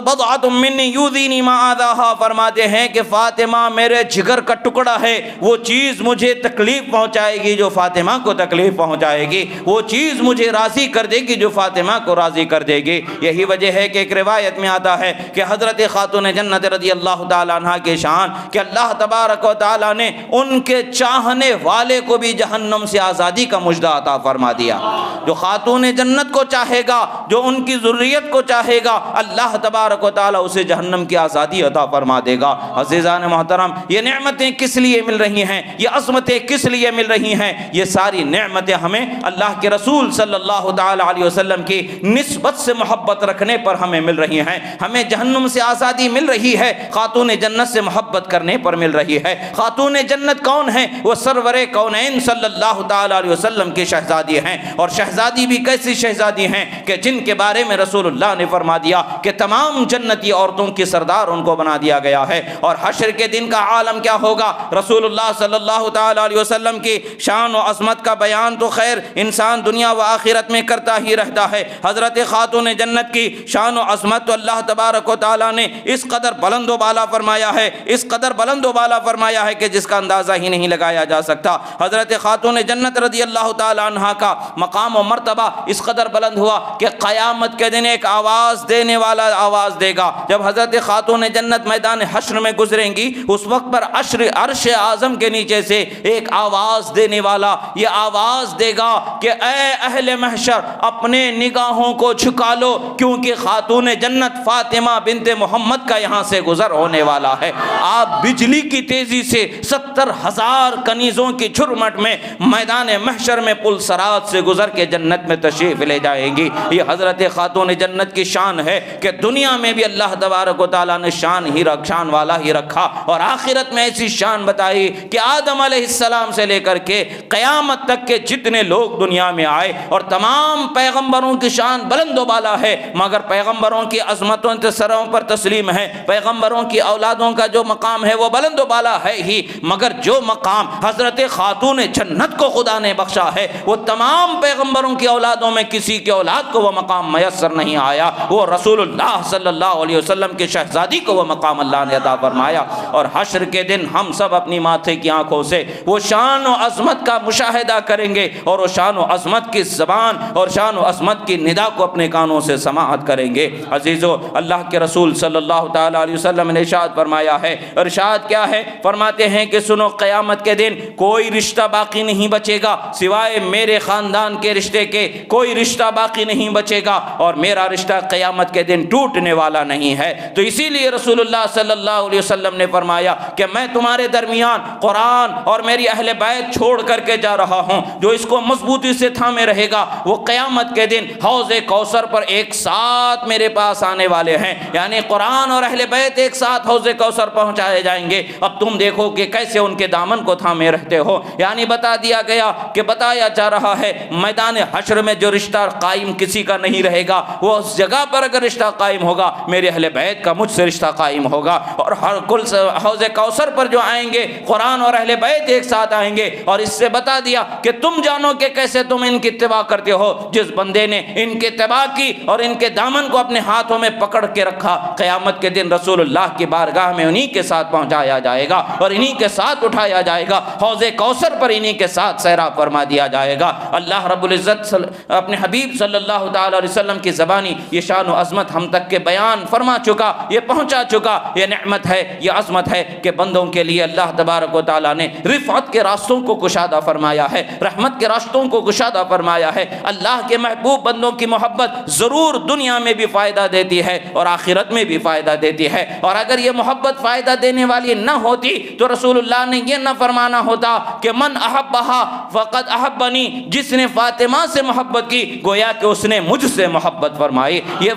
A: بضعۃ منی یؤذینی ما آذاہا، فرماتے ہیں کہ فاطمہ میرے جگر کا ٹکڑا ہے، وہ چیز مجھے تکلیف پہنچائے گی جو فاطمہ کو تکلیف پہنچائے گی، وہ چیز مجھے راضی کر دے گی جو فاطمہ کو راضی کر دے گی۔ یہی وجہ ہے کہ ایک روایت میں آتا ہے کہ حضرت خاتون جنت رضی اللہ تعالی عنہ کے شان کہ اللہ تبارک و تعالی نے ان کے چاہنے والے کو بھی جہنم سے آزادی کا مژدہ عطا فرما دیا۔ جو خاتون جنت کو چاہے گا، جو ان کی ذریت کو چاہے گا، اللہ تبارک و تعالی اسے جہنم کی آزادی عطا فرما دے گا۔ عزیزان محترم، یہ نعمتیں کس لیے مل رہی ہیں، یہ عظمتیں کس لیے مل رہی ہیں؟ یہ ساری نعمتیں ہمیں اللہ کے رسول صلی اللہ تعالی علیہ وسلم کی نسبت سے محبت رکھنے پر ہمیں مل رہی ہیں۔ ہمیں جہنم سے آزادی مل رہی ہے، خاتون جنت سے محبت کرنے پر مل رہی ہے۔ خاتون جنت کون ہیں؟ وہ سرور کونین صلی اللہ تعالی علیہ وسلم کی شہزادی ہیں، اور شہزادی بھی کیسی شہزادی ہیں کہ جن کے بارے میں رسول اللہ نے فرما دیا کہ تمام جنتی عورتوں کی سردار ان کو بنا دیا گیا ہے۔ اور حشر کے دن کا عالم کیا ہوگا؟ رسول اللہ صلی اللہ تعالی علیہ وسلم کی شان و عظمت کا بیان تو خیر انسان دنیا و آخرت میں کرتا ہی رہتا ہے، حضرت خاتون جنت کی شان و عظمت تو اللہ تبارک و تعالی نے اس قدر بلند و بالا فرمایا ہے، اس قدر بلند و بالا فرمایا ہے کہ جس کا اندازہ ہی نہیں لگایا جا سکتا۔ حضرت خاتون جنت رضی اللہ تعالی عنہ کا مقام و مرتبہ اس قدر بلند ہوا کہ قیامت کے دن ایک آواز دینے والا آواز دے گا۔ جب حضرت خاتون جنت میدان حشر میں گزریں گی، اس وقت پر عرش اعظم کے نیچے سے ایک آواز دینے والا یہ آواز دے گا کہ اے اہل محشر اپنے نگاہوں کو جھکا لو، کیونکہ خاتون جنت فاطمہ بنت محمد کا یہاں سے گزر ہونے والا ہے۔ آپ بجلی کی تیزی سے 70,000 کنیزوں کی جھرمٹ میں میدان محشر میں پل صراط سے گزر کے جنت میں تشریف لے جائیں گی۔ یہ حضرت خاتون جنت کی شان ہے کہ دنیا میں بھی اللہ تبارک و تعالیٰ نے شان والا ہی رکھا، اور آخرت میں ایسی شان بتائی کہ آدم علیہ السلام سے لے کر کے قیامت تک کے جتنے لوگ دنیا میں آئے، اور تمام پیغمبروں کی شان بلند و بالا ہے، مگر پیغمبروں کی عظمتوں سروں پر تسلیم ہے، پیغمبروں کی اولادوں کا جو مقام ہے وہ بلند و بالا ہے ہی، مگر جو مقام حضرت خاتون جنت کو خدا نے بخشا ہے وہ تمام پیغمبروں کی اولادوں میں کسی کی اولاد کو وہ مقام میسر نہیں آیا، وہ رسول اللہ صلی اللہ علیہ وسلم کے شہزادی کو وہ مقام اللہ نے عطا فرمایا۔ اور حشر کے دن ہم سب اپنی ماتھے کی آنکھوں سے وہ شان و عظمت کا مشاہدہ کریں گے، اور وہ شان و عظمت کی زبان اور شان و عظمت کی ندا کو اپنے کانوں سے سماعت کریں گے۔ عزیزو، اللہ کے رسول صلی اللہ تعالی علیہ وسلم نے ارشاد فرمایا ہے، ارشاد کیا ہے؟ فرماتے ہیں کہ سنو، قیامت کے دن کوئی رشتہ باقی نہیں بچے گا سوائے میرے خاندان کے رشتے کے، کوئی رشتہ باقی نہیں بچے گا، اور میرا رشتہ قیامت کے دن ٹوٹنے والا نہیں ہے۔ تو اسی لیے رسول اللہ صلی اللہ علیہ وسلم نے فرمایا کہ میں تمہارے درمیان قرآن اور میری اہل بیت چھوڑ کر کے جا رہا ہوں، جو اس کو مضبوطی سے تھامے رہے گا وہ قیامت کے دن حوض کوثر پر ایک ساتھ میرے پاس آنے والے ہیں، یعنی قرآن اور اہل بیت ایک ساتھ حوض کوثر پہنچائے جائیں گے۔ اب تم دیکھو کہ کیسے ان کے دامن کو تھامے رہتے ہو، یعنی بتا دیا گیا کہ بتایا جا رہا ہے میدان حشر میں جو رشتہ قائم کسی کا نہیں رہے گا، وہ اس جگہ پر اگر رشتہ قائم ہوگا میرے اہل بیت کا مجھ سے رشتہ قائم ہوگا، اور ہر کل حوض کوثر پر جو آئیں گے قرآن اور اہل بیت ایک ساتھ آئیں گے۔ اور اس سے بتا دیا کہ تم جانو کہ کیسے تم ان کی اتباع کرتے ہو، جس بندے نے ان کے اتباع کی اور ان کے دامن کو اپنے ہاتھوں میں پکڑ کے رکھا، قیامت کے دن رسول اللہ کی بارگاہ میں انہی کے ساتھ پہنچایا جائے گا اور انہی کے ساتھ اٹھایا جائے گا، حوض کوثر پر انہی کے ساتھ سیراب فرما دیا جائے گا۔ اللہ رب العزت اپنے حبیب صلی اللہ تعالی علیہ وسلم کی زبانی یہ شان و عظمت ہم تک کے بیان فرما چکا، یہ پہنچا چکا، یہ نعمت ہے، یہ عظمت ہے کہ بندوں کے لیے اللہ تبارک و تعالیٰ نے رفعت کے راستوں کو کشادہ فرمایا ہے، رحمت کے راستوں کو کشادہ فرمایا ہے۔ اللہ کے محبوب بندوں کی محبت ضرور دنیا میں بھی فائدہ دیتی ہے اور آخرت میں بھی فائدہ دیتی ہے، اور اگر یہ محبت فائدہ دینے والی نہ ہوتی تو رسول اللہ نے یہ نہ فرمانا ہوتا کہ من احبہا فقد احبنی، جس نے فاطمہ سے محبت کی گویا کہ اس نے مجھ سے محبت فرمائی۔ یہ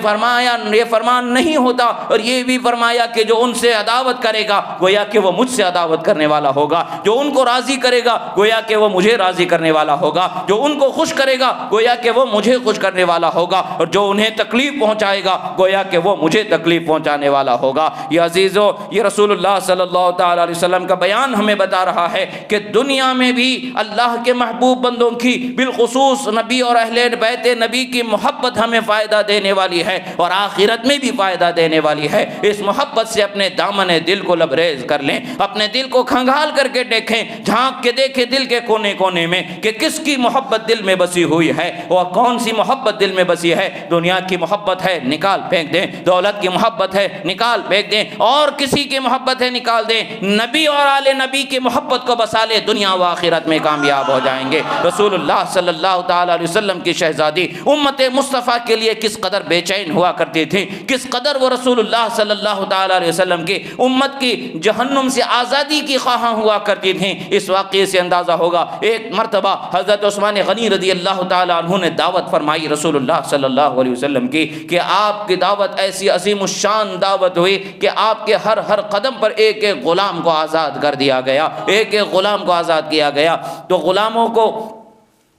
A: فرمان نہیں ہوتا، اور یہ بھی فرمایا کہ جو ان سے عداوت کرے گا گویا کہ وہ مجھ سے عداوت کرنے والا ہوگا، جو ان کو راضی کرے گا گویا کہ وہ مجھے راضی کرنے والا ہوگا، جو ان کو خوش کرے گا گویا کہ وہ مجھے خوش کرنے والا ہوگا، اور جو انہیں تکلیف پہنچائے گا گویا کہ وہ مجھے تکلیف پہنچانے والا ہوگا۔ یہ عزیزو، یہ رسول اللہ صلی اللہ تعالی علیہ وسلم کا بیان ہمیں بتا رہا ہے کہ دنیا میں بھی اللہ کے محبوب بندوں کی، بالخصوص نبی اور اہل بیت نبی کی محبت ہمیں فائدہ دینے والی ہے، اور آخرت میں بھی فائدہ دینے والی ہے۔ اس محبت سے اپنے دامن دل کو لبریز کر لیں، اپنے دل کو کھنگال کر کے دیکھیں، جھانک کے دیکھیں دل کے کونے کونے میں کہ کس کی محبت دل میں بسی ہوئی ہے، اور کون سی محبت دل میں بسی ہے۔ دنیا کی محبت ہے نکال پھینک دیں، دولت کی محبت ہے نکال پھینک دیں، اور کسی کی محبت ہے نکال دیں، نبی اور آل نبی کی محبت کو بسا لے، دنیا و آخرت میں کامیاب ہو جائیں گے۔ رسول اللہ صلی اللہ تعالی علیہ وسلم کی شہزادی امت مصطفیٰ کے لیے کس قدر بے چین ہوا کرتی تھی، کس قدر وہ رسول اللہ صلی اللہ تعالی علیہ وسلم کی امت کی جہنم سے آزادی کی خواہاں ہوا کرتی تھیں، اس واقعے سے اندازہ ہوگا۔ ایک مرتبہ حضرت عثمان غنی رضی اللہ تعالی عنہ نے دعوت فرمائی رسول اللہ صلی اللہ علیہ وسلم کی کہ آپ کی دعوت ایسی عظیم الشان دعوت ہوئی کہ آپ کے ہر قدم پر ایک ایک غلام کو آزاد کر دیا گیا، ایک ایک غلام کو آزاد کیا گیا۔ تو غلاموں کو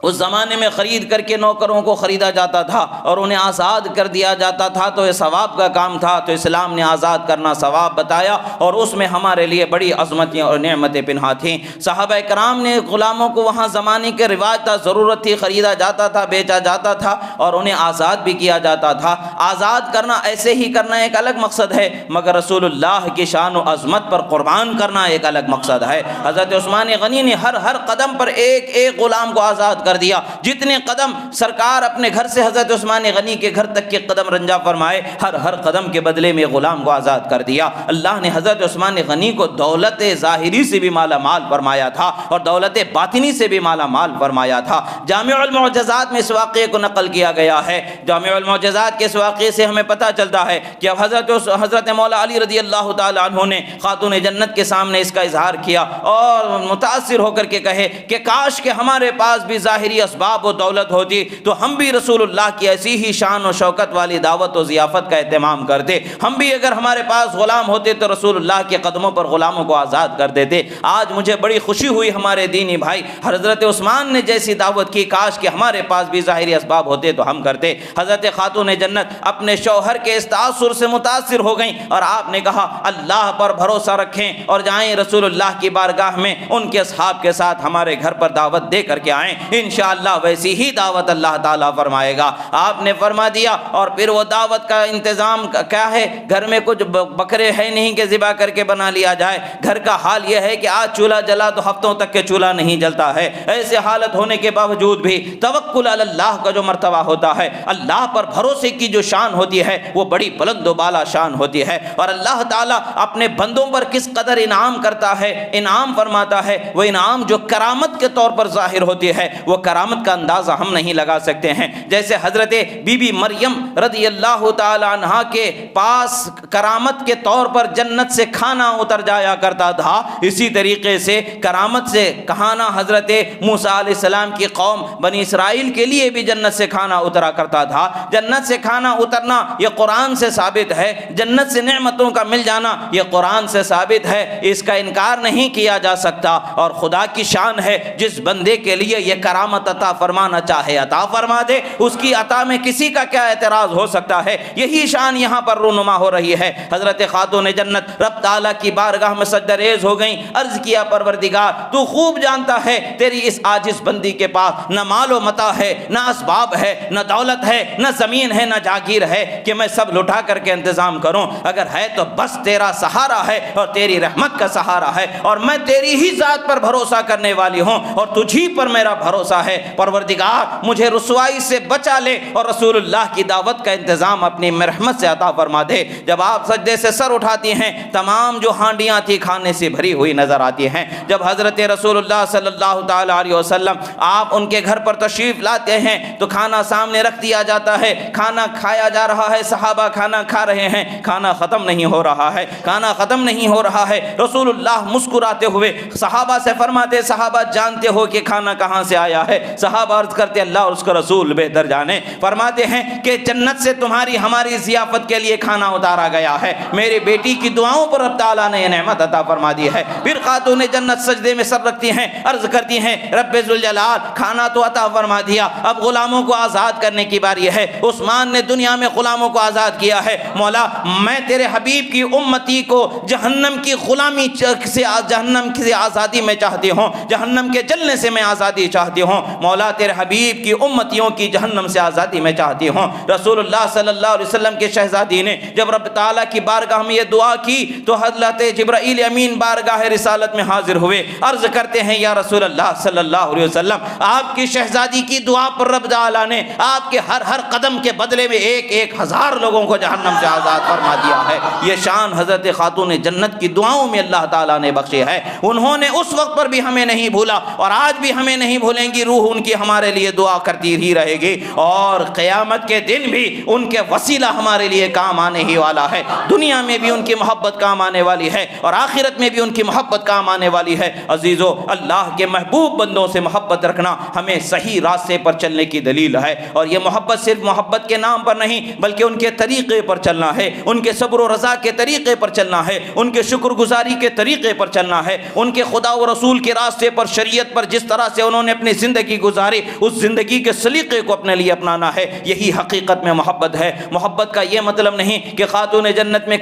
A: اس زمانے میں خرید کر کے نوکروں کو خریدا جاتا تھا اور انہیں آزاد کر دیا جاتا تھا، تو یہ ثواب کا کام تھا، تو اسلام نے آزاد کرنا ثواب بتایا، اور اس میں ہمارے لیے بڑی عظمتیں اور نعمتیں پنہا تھیں۔ صحابہ کرام نے غلاموں کو، وہاں زمانے کے رواج تھا، ضرورت تھی، خریدا جاتا تھا، بیچا جاتا تھا، اور انہیں آزاد بھی کیا جاتا تھا۔ آزاد کرنا ایسے ہی کرنا ایک الگ مقصد ہے، مگر رسول اللہ کی شان و عظمت پر قربان کرنا ایک الگ مقصد ہے۔ حضرت عثمان غنی نے ہر قدم پر ایک ایک غلام کو آزاد کر دیا، جتنے قدم سرکار اپنے گھر سے حضرت عثمان غنی کے گھر تک کے قدم رنجا فرمائے، ہر قدم کے بدلے میں غلام کو آزاد کر دیا۔ اللہ نے حضرت عثمان غنی کو دولت ظاہری سے بھی مالا مال فرمایا تھا، اور دولت باطنی سے بھی مالا مال فرمایا تھا۔ جامع المعجزات میں اس واقعے کو نقل کیا گیا ہے۔ جامع المعجزات کے اس واقعے سے ہمیں پتہ چلتا ہے کہ اب حضرت مولا علی رضی اللہ تعالی عنہ نے خاتون جنت کے سامنے اس کا اظہار کیا، اور متاثر ہو کر کے کہے کہ کاش کہ ہمارے پاس بھی ظاہری اسباب و دولت ہوتی تو ہم بھی رسول اللہ کی ایسی ہی شان و شوکت والی دعوت و ضیافت کا اہتمام کرتے، ہم بھی اگر ہمارے پاس غلام ہوتے تو رسول اللہ کے قدموں پر غلاموں کو آزاد کر دیتے۔ آج مجھے بڑی خوشی ہوئی ہمارے دینی بھائی، حضرت عثمان نے جیسی دعوت کی، کاش کہ ہمارے پاس بھی ظاہری اسباب ہوتے تو ہم کرتے۔ حضرت خاتون جنت اپنے شوہر کے اس تاثر سے متاثر ہو گئیں، اور آپ نے کہا اللہ پر بھروسہ رکھیں اور جائیں رسول اللہ کی بارگاہ میں ان کے اصحاب کے ساتھ ہمارے گھر پر دعوت دے کر کے آئیں، انشاءاللہ ویسی ہی دعوت اللہ تعالیٰ فرمائے گا۔ آپ نے فرما دیا، اور پھر وہ دعوت کا انتظام کیا ہے؟ گھر میں کچھ بکرے ہے نہیں کہ ذبح کر کے بنا لیا جائے۔ گھر کا حال یہ ہے کہ آج چولہا جلا تو ہفتوں تک کے چولہا نہیں جلتا ہے۔ ایسے حالت ہونے کے باوجود بھی توکل علی اللہ کا جو مرتبہ ہوتا ہے، اللہ پر بھروسے کی جو شان ہوتی ہے، وہ بڑی بلند و بالا شان ہوتی ہے۔ اور اللہ تعالیٰ اپنے بندوں پر کس قدر انعام کرتا ہے، انعام فرماتا ہے، وہ انعام جو کرامت کے طور پر ظاہر ہوتی ہے، وہ کرامت کا اندازہ ہم نہیں لگا سکتے ہیں۔ جیسے حضرت بی بی مریم رضی اللہ تعالی عنہا کے پاس کرامت کے طور پر جنت سے کھانا اتر جایا کرتا تھا، اسی طریقے سے کرامت سے کھانا حضرت موسیٰ علیہ السلام کی قوم بنی اسرائیل کے لیے بھی جنت سے کھانا اترا کرتا تھا۔ جنت سے کھانا اترنا یہ قرآن سے ثابت ہے، جنت سے نعمتوں کا مل جانا یہ قرآن سے ثابت ہے، اس کا انکار نہیں کیا جا سکتا۔ اور خدا کی شان ہے، جس بندے کے لیے یہ کرامت عطا فرمانا چاہے عطا فرما دے، اس کی عطا میں کسی کا کیا اعتراض ہو سکتا ہے؟ یہی شان یہاں پر رونما ہو رہی ہے۔ حضرت خاتون جنت رب تعالیٰ کی بارگاہ میں سجدہ ریز ہو گئیں، عرض کیا پروردگار تو خوب جانتا ہے تیری اس عاجز بندی کے پاس نہ مال و متاع ہے، نہ اسباب ہے، نہ دولت ہے، نہ زمین ہے، نہ جاگیر ہے کہ میں سب لٹا کر کے انتظام کروں۔ اگر ہے تو بس تیرا سہارا ہے اور تیری رحمت کا سہارا ہے، اور میں تیری ہی ذات پر بھروسہ کرنے والی ہوں، اور تجھی پر میرا بھروسہ بھروسہ ہے پروردگار مجھے رسوائی سے بچا لے اور رسول اللہ کی دعوت کا انتظام اپنی مرحمت سے عطا فرما دے۔ جب آپ سجدے سے سر اٹھاتی ہیں تمام جو ہانڈیاں تھی کھانے سے بھری ہوئی نظر آتی ہیں۔ جب حضرت رسول اللہ صلی اللہ تعالی علیہ وسلم آپ ان کے گھر پر تشریف لاتے ہیں تو کھانا سامنے رکھ دیا جاتا ہے، کھانا کھایا جا رہا ہے، صحابہ کھانا کھا رہے ہیں، کھانا ختم نہیں ہو رہا ہے، کھانا ختم نہیں ہو رہا ہے۔ رسول اللہ مسکراتے ہوئے صحابہ سے فرماتے، صحابہ جانتے ہو کہ کھانا کہاں سے آیا ہے؟ صحابہ عرض کرتے اللہ اور اس کا رسول بہتر جانے۔ فرماتے ہیں کہ جنت سے تمہاری ہماری ضیافت کے لیے کھانا اتارا گیا ہے، میری بیٹی کی دعاؤں پر رب تعالیٰ نے یہ نعمت عطا فرما دی ہے۔ پھر خاتون جنت سجدے میں سر رکھتی ہیں، عرض کرتی ہیں رب ذوالجلال کھانا تو عطا فرما دیا، اب غلاموں کو آزاد کرنے کی باری ہے۔ عثمان نے دنیا میں غلاموں کو آزاد کیا ہے، مولا میں تیرے حبیب کی امتی کو جہنم کی غلامی سے، جہنم کی آزادی میں چاہتی ہوں، جہنم کے جلنے سے میں آزادی چاہتی ہوں، مولا تیرے حبیب کی امتیوں کی جہنم سے آزادی میں چاہتی ہوں۔ رسول اللہ صلی اللہ علیہ وسلم کے شہزادی نے جب رب تعالیٰ کی بارگاہ میں یہ دعا کی تو حضرت جبرائیل امین بارگاہ رسالت میں حاضر ہوئے، عرض کرتے ہیں یا رسول اللہ صلی اللہ علیہ وسلم آپ کی شہزادی کی دعا پر رب تعالیٰ نے آپ کے ہر قدم کے بدلے میں 1,000 لوگوں کو جہنم سے آزاد فرما دیا ہے۔ یہ شان حضرت خاتون جنت کی دعاؤں میں اللہ تعالیٰ نے بخشی ہے۔ انہوں نے اس وقت پر بھی ہمیں نہیں بھولا اور آج بھی ہمیں نہیں بھولیں گی، روح ان کی ہمارے لیے دعا کرتی ہی رہے گی اور قیامت کے دن بھی ان کے وسیلہ ہمارے لیے کام آنے ہی والا ہے۔ دنیا میں بھی ان کی محبت کام آنے والی ہے اور آخرت میں بھی ان کی محبت کام آنے والی ہے۔ عزیزو، اللہ کے محبوب بندوں سے محبت رکھنا ہمیں صحیح راستے پر چلنے کی دلیل ہے، اور یہ محبت صرف محبت کے نام پر نہیں بلکہ ان کے طریقے پر چلنا ہے، ان کے صبر و رضا کے طریقے پر چلنا ہے، ان کے شکر گزاری کے طریقے پر چلنا ہے، ان کے خدا و رسول کے راستے پر، شریعت پر جس طرح سے انہوں نے اپنی زندگی گزاری اس زندگی کے سلیقے کو اپنے لیے اپنانا ہے۔ یہی حقیقت میں محبت ہے۔ محبت کا یہ مطلب نہیں کہ خاتون جنت میں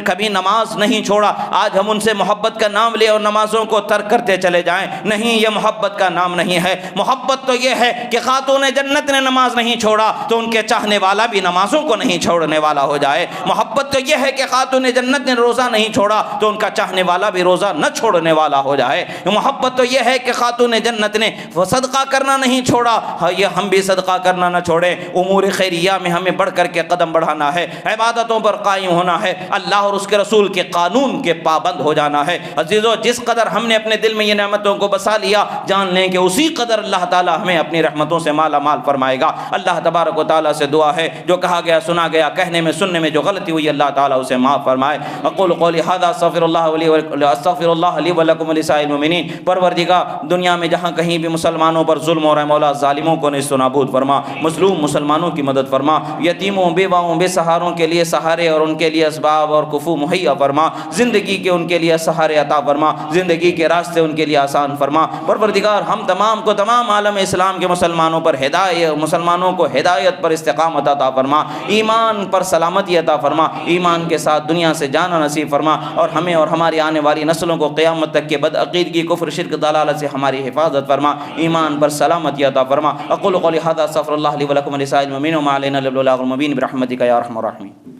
A: کبھی نماز نہیں چھوڑا، آج ہم ان سے محبت کا نام لے اور نمازوں کو ترک کرتے چلے جائیں، نہیں، یہ محبت کا نام نہیں ہے۔ محبت تو یہ ہے کہ خاتون جنت نے نماز نہیں چھوڑا تو ان کے چاہنے والا بھی نمازوں کو نہیں چھوڑنے والا ہو جائے۔ محبت تو یہ ہے کہ خاتون جنت نے روزہ نہیں چھوڑا تو ان کا چاہنے والا بھی روزہ نہ چھوڑنے والا ہو جائے۔ محبت تو یہ ہے کہ خاتون جنت نے صدقہ کرنا نہیں چھوڑا، یہ ہم بھی صدقہ کرنا نہ چھوڑیں۔ امور خیریہ میں ہمیں بڑھ کر کے قدم بڑھانا ہے، عبادتوں پر قائم ہونا ہے، اللہ اور اس کے رسول کے قانون کے پابند ہو جانا ہے۔ عزیزو، جس قدر ہم نے اپنے دل میں یہ نعمتوں کو بسا لیا، جان لیں کہ اسی قدر اللہ تعالی ہمیں اپنی رحمتوں سے مالا مال فرمائے گا۔ اللہ تبارک و تعالی سے دعا ہے جو کہا گیا سنا گیا، کہنے میں سننے میں جو غلطی ہوئی اللہ تعالی اسے معاف فرمائے۔ اقول قولی ھذا استغفر اللہ لی ولکم ولسائر المؤمنین۔ پروردگار دنیا میں جہاں کہیں بھی مسلمانوں پر ظلم ہو رہا ہے، مولا ظالموں کو نیست و نابود فرما، مظلوم مسلمانوں کی مدد فرما، یتیموں بیواؤں بے سہاروں کے لیے سہارے اور ان کے لیے اسباب اور کفو مہیا فرما، زندگی کے ان کے لیے سہارے عطا فرما، زندگی کے راستے ان کے لیے آسان فرما۔ پروردگار ہم تمام کو تمام عالم اسلام کے مسلمانوں پر مسلمانوں کو ہدایت پر استقامت عطا فرما، ایمان پر سلامتی عطا فرما، ایمان کے ساتھ دنیا سے جانا نصیب فرما، اور ہمیں اور ہماری آنے والی نسلوں کو قیامت تک کے بدعقیدگی، کفر، شرک، ضلالت سے ہماری حفاظت فرما، ایمان پر سلامتی عطا فرما۔ اقول قولی ھذا استغفر اللہ لی ولکم ولسائر المؤمنین وما علینا الا البلاغ المبین برحمتک یا ارحم الراحمین۔